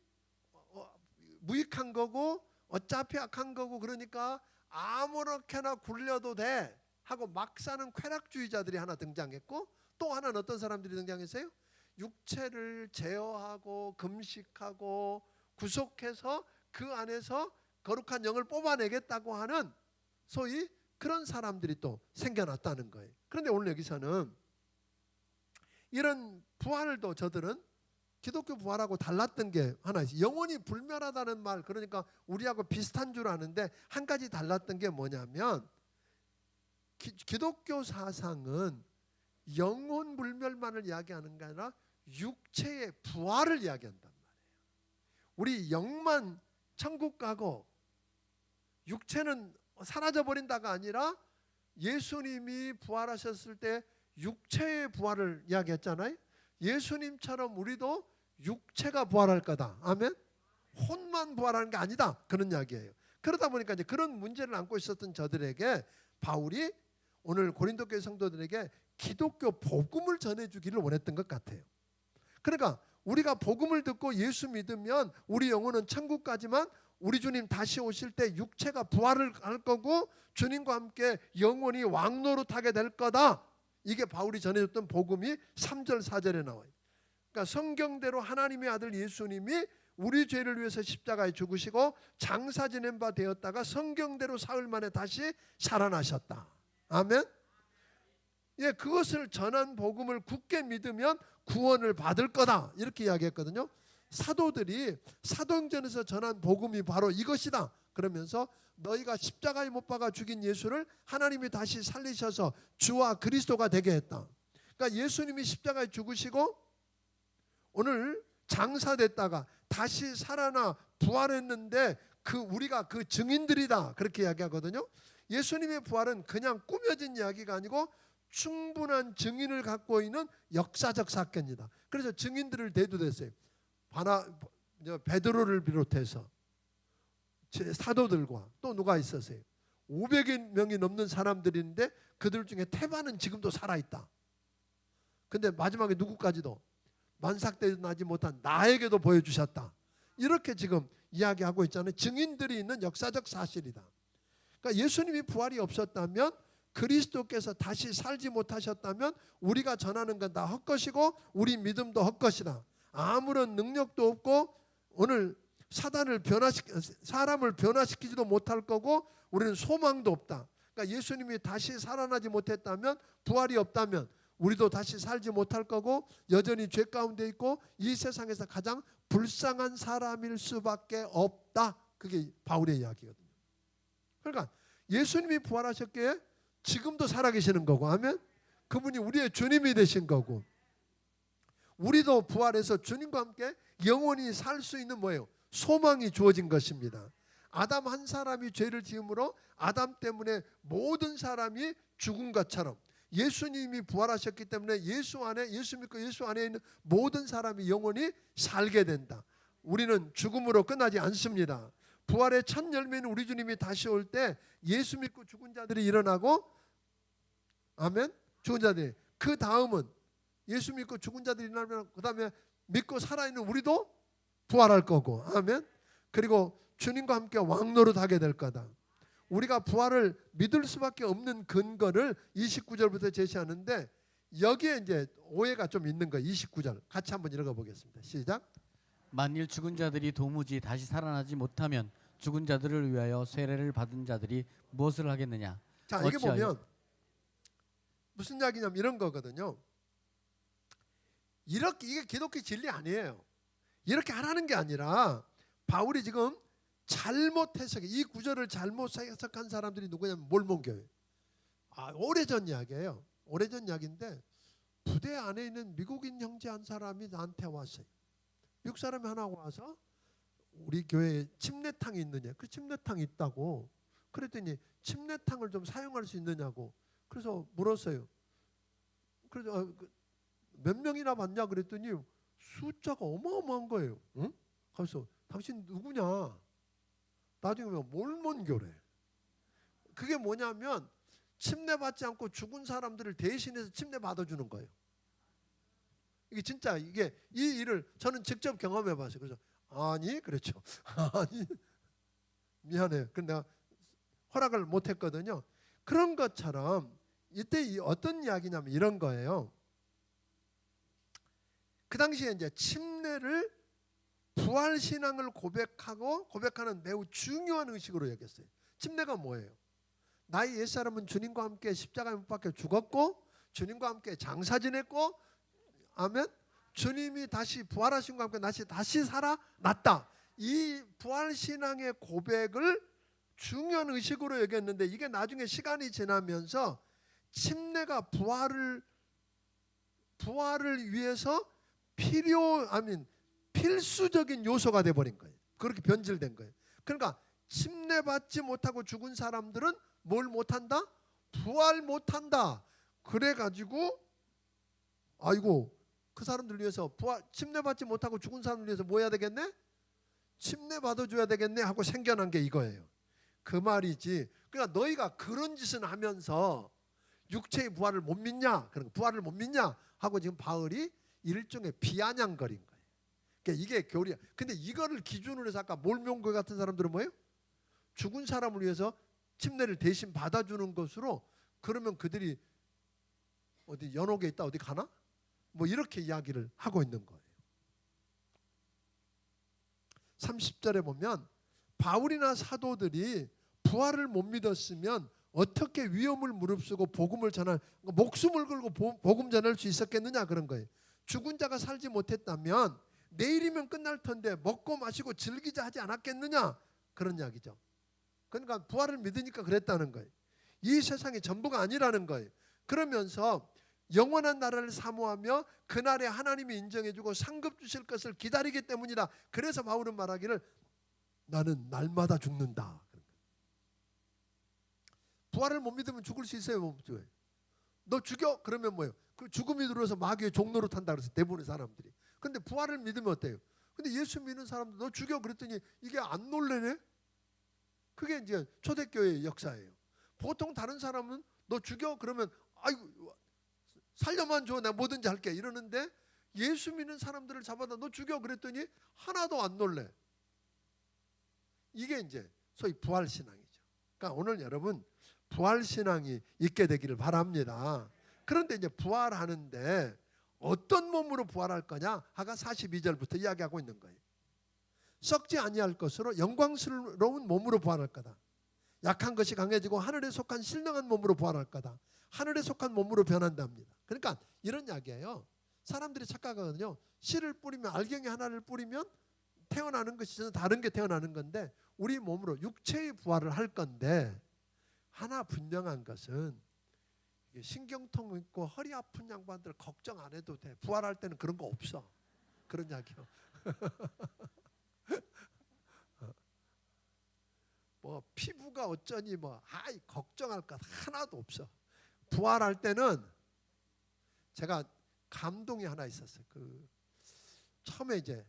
무익한 거고 어차피 악한 거고 그러니까 아무렇게나 굴려도 돼 하고 막 사는 쾌락주의자들이 하나 등장했고 또 하나는 어떤 사람들이 등장했어요? 육체를 제어하고 금식하고 구속해서 그 안에서 거룩한 영을 뽑아내겠다고 하는 소위 그런 사람들이 또 생겨났다는 거예요. 그런데 오늘 여기서는 이런 부활도 저들은 기독교 부활하고 달랐던 게 하나 있어요. 영혼이 불멸하다는 말 그러니까 우리하고 비슷한 줄 아는데 한 가지 달랐던 게 뭐냐면 기독교 사상은 영혼 불멸만을 이야기하는 게 아니라 육체의 부활을 이야기한단 말이에요. 우리 영만 천국 가고 육체는 사라져버린다가 아니라 예수님이 부활하셨을 때 육체의 부활을 이야기했잖아요. 예수님처럼 우리도 육체가 부활할 거다. 아멘. 혼만 부활하는 게 아니다. 그런 이야기예요. 그러다 보니까 이제 그런 문제를 안고 있었던 저들에게 바울이 오늘 고린도 교회 성도들에게 기독교 복음을 전해주기를 원했던 것 같아요. 그러니까 우리가 복음을 듣고 예수 믿으면 우리 영혼은 천국 가지만 우리 주님 다시 오실 때 육체가 부활을 할 거고 주님과 함께 영원히 왕노릇하게 될 거다. 이게 바울이 전해줬던 복음이 3절 4절에 나와요. 그러니까 성경대로 하나님의 아들 예수님이 우리 죄를 위해서 십자가에 죽으시고 장사 지낸 바 되었다가 성경대로 사흘 만에 다시 살아나셨다. 아멘. 예, 그것을 전한 복음을 굳게 믿으면 구원을 받을 거다. 이렇게 이야기했거든요. 사도들이 사도행전에서 전한 복음이 바로 이것이다. 그러면서 너희가 십자가에 못 박아 죽인 예수를 하나님이 다시 살리셔서 주와 그리스도가 되게 했다. 그러니까 예수님이 십자가에 죽으시고 오늘 장사됐다가 다시 살아나 부활했는데 우리가 그 증인들이다. 그렇게 이야기하거든요. 예수님의 부활은 그냥 꾸며진 이야기가 아니고 충분한 증인을 갖고 있는 역사적 사건이다. 그래서 증인들을 대두했어요. 베드로를 비롯해서 사도들과 또 누가 있었어요? 500명이 넘는 사람들인데 그들 중에 태반은 지금도 살아있다. 근데 마지막에 누구까지도 만삭되지 나지 못한 나에게도 보여주셨다. 이렇게 지금 이야기하고 있잖아요. 증인들이 있는 역사적 사실이다. 그러니까 예수님이 부활이 없었다면 그리스도께서 다시 살지 못하셨다면 우리가 전하는 건 다 헛것이고 우리 믿음도 헛것이다. 아무런 능력도 없고 오늘 사람을 변화시키지도 못할 거고 우리는 소망도 없다. 그러니까 예수님이 다시 살아나지 못했다면 부활이 없다면 우리도 다시 살지 못할 거고 여전히 죄 가운데 있고 이 세상에서 가장 불쌍한 사람일 수밖에 없다. 그게 바울의 이야기거든요. 그러니까 예수님이 부활하셨기에 지금도 살아계시는 거고 아멘. 그분이 우리의 주님이 되신 거고 우리도 부활해서 주님과 함께 영원히 살 수 있는 뭐예요? 소망이 주어진 것입니다. 아담 한 사람이 죄를 지음으로 아담 때문에 모든 사람이 죽은 것처럼 예수님이 부활하셨기 때문에 예수 믿고 예수 안에 있는 모든 사람이 영원히 살게 된다. 우리는 죽음으로 끝나지 않습니다. 부활의 첫 열매는 우리 주님이 다시 올 때 예수 믿고 죽은 자들이 일어나고 아멘. 죽은 자들이 그 다음은 예수 믿고 죽은 자들이 일어나면 그 다음에 믿고 살아있는 우리도 부활할 거고 아멘. 그리고 주님과 함께 왕노릇하게 될 거다. 우리가 부활을 믿을 수밖에 없는 근거를 29절부터 제시하는데 여기에 이제 오해가 좀 있는 거예요. 29절 같이 한번 읽어 보겠습니다. 시작. 만일 죽은 자들이 도무지 다시 살아나지 못하면 죽은 자들을 위하여 세례를 받은 자들이 무엇을 하겠느냐. 자, 이게 보면 무슨 이야기냐면 이런 거거든요. 이게 기독교 진리 아니에요. 이렇게 하라는 게 아니라 바울이 지금 잘못 해석해. 이 구절을 잘못 해석한 사람들이 누구냐면 몰몬교회. 오래전 이야기예요. 오래전 이야기인데 부대 안에 있는 미국인 형제 한 사람이 나한테 왔어요. 미국 사람이 하나 와서 우리 교회에 침례탕이 있느냐. 그 침례탕이 있다고. 그랬더니 침례탕을 좀 사용할 수 있느냐고. 그래서 물었어요. 그래서 몇 명이나 받냐 그랬더니 숫자가 어마어마한 거예요. 응? 그래서 당신 누구냐? 나중에 몰몬교래. 그게 뭐냐면 침례받지 않고 죽은 사람들을 대신해서 침례 받아주는 거예요. 이게 진짜 이 일을 저는 직접 경험해봤어요. 그래서 아니 그렇죠. 아니 미안해요. 근데 내가 허락을 못했거든요. 그런 것처럼 이때 어떤 이야기냐면 이런 거예요. 그 당시에 이제 침례를 부활 신앙을 고백하는 매우 중요한 의식으로 여겼어요. 침례가 뭐예요? 나의 옛사람은 주님과 함께 십자가에 못 박혀 죽었고 주님과 함께 장사 지냈고 아멘. 주님이 다시 부활하신 것과 함께 다시 살아났다. 이 부활 신앙의 고백을 중요한 의식으로 여겼는데 이게 나중에 시간이 지나면서 침례가 부활을 위해서 필수적인 요소가 돼버린 거예요. 그렇게 변질된 거예요. 그러니까 침례받지 못하고 죽은 사람들은 뭘 못한다? 부활 못한다. 그래가지고 아이고 그 사람들 위해서 침례받지 못하고 죽은 사람들 위해서 뭐 해야 되겠네? 침례 받아줘야 되겠네 하고 생겨난 게 이거예요. 그 말이지 그러니까 너희가 그런 짓을 하면서 육체의 부활을 못 믿냐? 그런 부활을 못 믿냐? 하고 지금 바울이 일종의 비아냥거린 거예요. 그러니까 이게 교리야. 근데 이거를 기준으로 해서 아까 몰명교회 같은 사람들은 뭐예요? 죽은 사람을 위해서 침례를 대신 받아주는 것으로 그러면 그들이 어디 연옥에 있다 어디 가나? 뭐 이렇게 이야기를 하고 있는 거예요. 30절에 보면 바울이나 사도들이 부활을 못 믿었으면 어떻게 위험을 무릅쓰고 복음을 전할, 목숨을 걸고 복음 전할 수 있었겠느냐 그런 거예요. 죽은 자가 살지 못했다면 내일이면 끝날 텐데 먹고 마시고 즐기자 하지 않았겠느냐 그런 이야기죠. 그러니까 부활을 믿으니까 그랬다는 거예요. 이 세상이 전부가 아니라는 거예요. 그러면서 영원한 나라를 사모하며 그날에 하나님이 인정해주고 상급 주실 것을 기다리기 때문이다. 그래서 바울은 말하기를 나는 날마다 죽는다. 부활을 못 믿으면 죽을 수 있어요? 못 죽어요? 너 죽여? 그러면 뭐예요? 그 죽음이 들어서 마귀의 종로로 탄다 그래서 대부분의 사람들이. 근데 부활을 믿으면 어때요? 근데 예수 믿는 사람들 너 죽여 그랬더니 이게 안 놀래네? 그게 이제 초대교회의 역사예요. 보통 다른 사람은 너 죽여? 그러면 아이고 살려만 줘 내가 뭐든지 할게 이러는데 예수 믿는 사람들을 잡아다 너 죽여 그랬더니 하나도 안 놀래. 이게 이제 소위 부활신앙이죠. 그러니까 오늘 여러분 부활신앙이 있게 되기를 바랍니다. 그런데 이제 부활하는데 어떤 몸으로 부활할 거냐? 하가 42절부터 이야기하고 있는 거예요. 썩지 아니할 것으로 영광스러운 몸으로 부활할 거다. 약한 것이 강해지고 하늘에 속한 신령한 몸으로 부활할 거다. 하늘에 속한 몸으로 변한답니다. 그러니까 이런 이야기예요. 사람들이 착각하거든요. 씨를 뿌리면 알갱이 하나를 뿌리면 태어나는 것이 전혀 다른 게 태어나는 건데 우리 몸으로 육체의 부활을 할 건데 하나 분명한 것은 신경통 있고 허리 아픈 양반들 걱정 안 해도 돼. 부활할 때는 그런 거 없어. 그런 이야기요. 뭐 피부가 어쩌니 뭐 아이 걱정할 것 하나도 없어. 부활할 때는 제가 감동이 하나 있었어요. 그 처음에 이제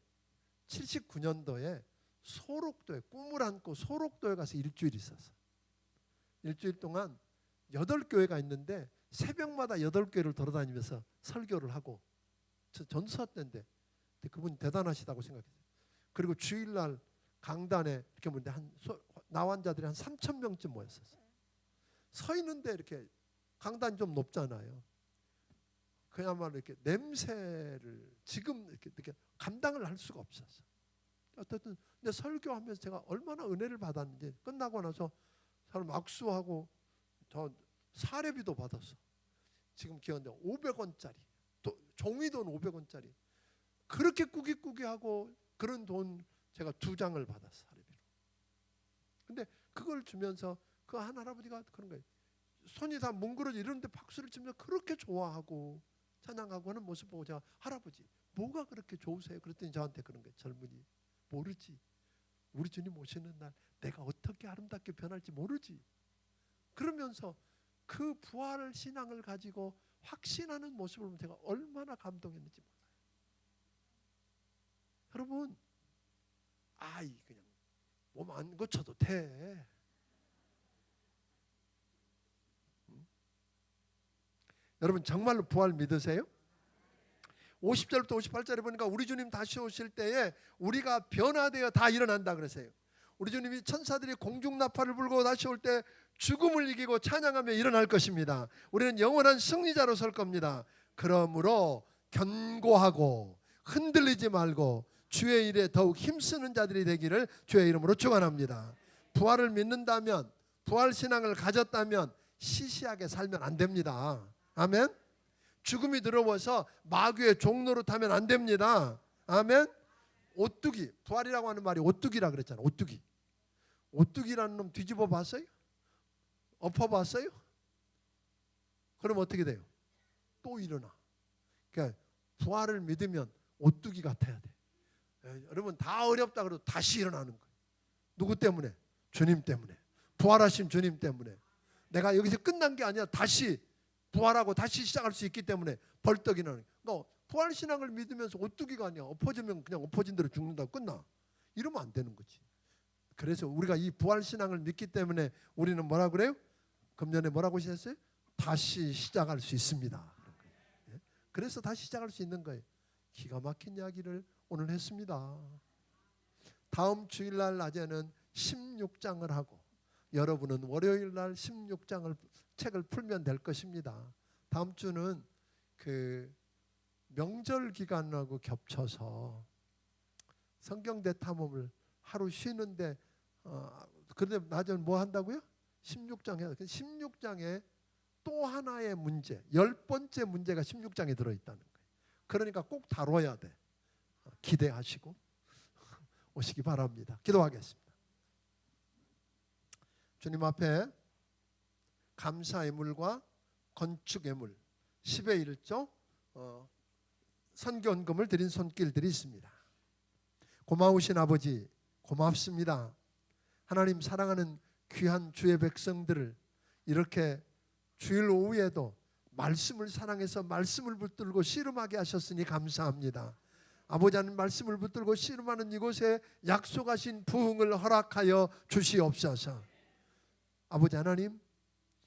79년도에 소록도에 꿈을 안고 소록도에 가서 일주일 있었어. 일주일 동안 8교회가 있는데 새벽마다 8교회를 돌아다니면서 설교를 하고 저 전사 때인데 그분이 대단하시다고 생각했어요. 그리고 주일날 강단에 이렇게 보는데 나환자들이 한 3,000명쯤 모였었어요. 서 있는데 이렇게 강단이 좀 높잖아요. 그야말로 이렇게 냄새를 지금 이렇게 감당을 할 수가 없었어요. 어쨌든 근데 설교하면서 제가 얼마나 은혜를 받았는지 끝나고 나서 사람 악수하고 저 사례비도 받았어. 지금 기억나는데 500원짜리 종이돈 500원짜리 그렇게 꾸기꾸기하고 그런 돈 제가 2장을 받았어. 사례비로. 근데 그걸 주면서 그 한 할아버지가 그런 거예요. 손이 다 뭉그러져 이러는데 박수를 치면서 그렇게 좋아하고 찬양하고 하는 모습 보고 제가 할아버지 뭐가 그렇게 좋으세요? 그랬더니 저한테 그런 거예요. 젊은이 모르지. 우리 주님 오시는 날 내가 어떻게 아름답게 변할지 모르지. 그러면서 그 부활 신앙을 가지고 확신하는 모습을 보면 제가 얼마나 감동했는지 몰라요. 여러분 아이 그냥 몸 안 고쳐도 돼. 여러분 정말로 부활 믿으세요? 50절부터 58절에 보니까 우리 주님 다시 오실 때에 우리가 변화되어 다 일어난다 그러세요. 우리 주님이 천사들이 공중나팔을 불고 다시 올 때 죽음을 이기고 찬양하며 일어날 것입니다. 우리는 영원한 승리자로 설 겁니다. 그러므로 견고하고 흔들리지 말고 주의 일에 더욱 힘쓰는 자들이 되기를 주의 이름으로 축원합니다. 부활을 믿는다면 부활신앙을 가졌다면 시시하게 살면 안 됩니다. 아멘. 죽음이 들어와서 마귀의 종로로 타면 안 됩니다. 아멘. 오뚜기 부활이라고 하는 말이 오뚜기라 그랬잖아. 오뚜기라는 놈 뒤집어 봤어요? 엎어 봤어요? 그럼 어떻게 돼요? 또 일어나. 그러니까 부활을 믿으면 오뚜기 같아야 돼. 여러분 다 어렵다 그래도 다시 일어나는 거예요. 누구 때문에? 주님 때문에. 부활하신 주님 때문에. 내가 여기서 끝난 게 아니라 다시 부활하고 다시 시작할 수 있기 때문에 벌떡 일어나는 거예요. 그러니까 부활신앙을 믿으면서 오뚜기가 아니야. 엎어지면 그냥 엎어진 대로 죽는다고 끝나. 이러면 안 되는 거지. 그래서 우리가 이 부활신앙을 믿기 때문에 우리는 뭐라 그래요? 금년에 뭐라고 하셨어요? 다시 시작할 수 있습니다. 그래서 다시 시작할 수 있는 거예요. 기가 막힌 이야기를 오늘 했습니다. 다음 주일날 낮에는 16장을 하고 여러분은 월요일날 16장을 책을 풀면 될 것입니다. 다음 주는 그 명절 기간하고 겹쳐서 성경대 탐험을 하루 쉬는데 그런데 낮에는 뭐 한다고요? 16장 해요. 16장에 또 하나의 문제, 10번째 문제가 16장에 들어있다는 거예요. 그러니까 꼭 다뤄야 돼. 기대하시고 오시기 바랍니다. 기도하겠습니다. 주님 앞에 감사의 물과 건축의 물 10의 1조 선교헌금을 드린 손길들이 있습니다. 고마우신 아버지 고맙습니다. 하나님 사랑하는 귀한 주의 백성들을 이렇게 주일 오후에도 말씀을 사랑해서 말씀을 붙들고 씨름하게 하셨으니 감사합니다. 아버지 하나님 말씀을 붙들고 씨름하는 이곳에 약속하신 부흥을 허락하여 주시옵소서. 아버지 하나님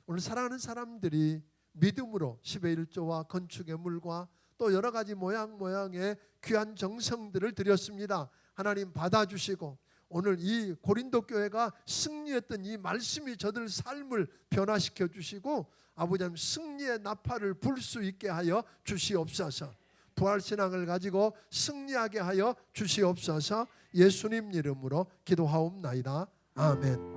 오늘 사랑하는 사람들이 믿음으로 10의 1조와 건축의 물과 또 여러 가지 모양의 귀한 정성들을 드렸습니다. 하나님 받아주시고 오늘 이 고린도 교회가 승리했던 이 말씀이 저들 삶을 변화시켜 주시고 아버지 하나님 승리의 나팔을 불 수 있게 하여 주시옵소서. 부활신앙을 가지고 승리하게 하여 주시옵소서. 예수님 이름으로 기도하옵나이다. 아멘.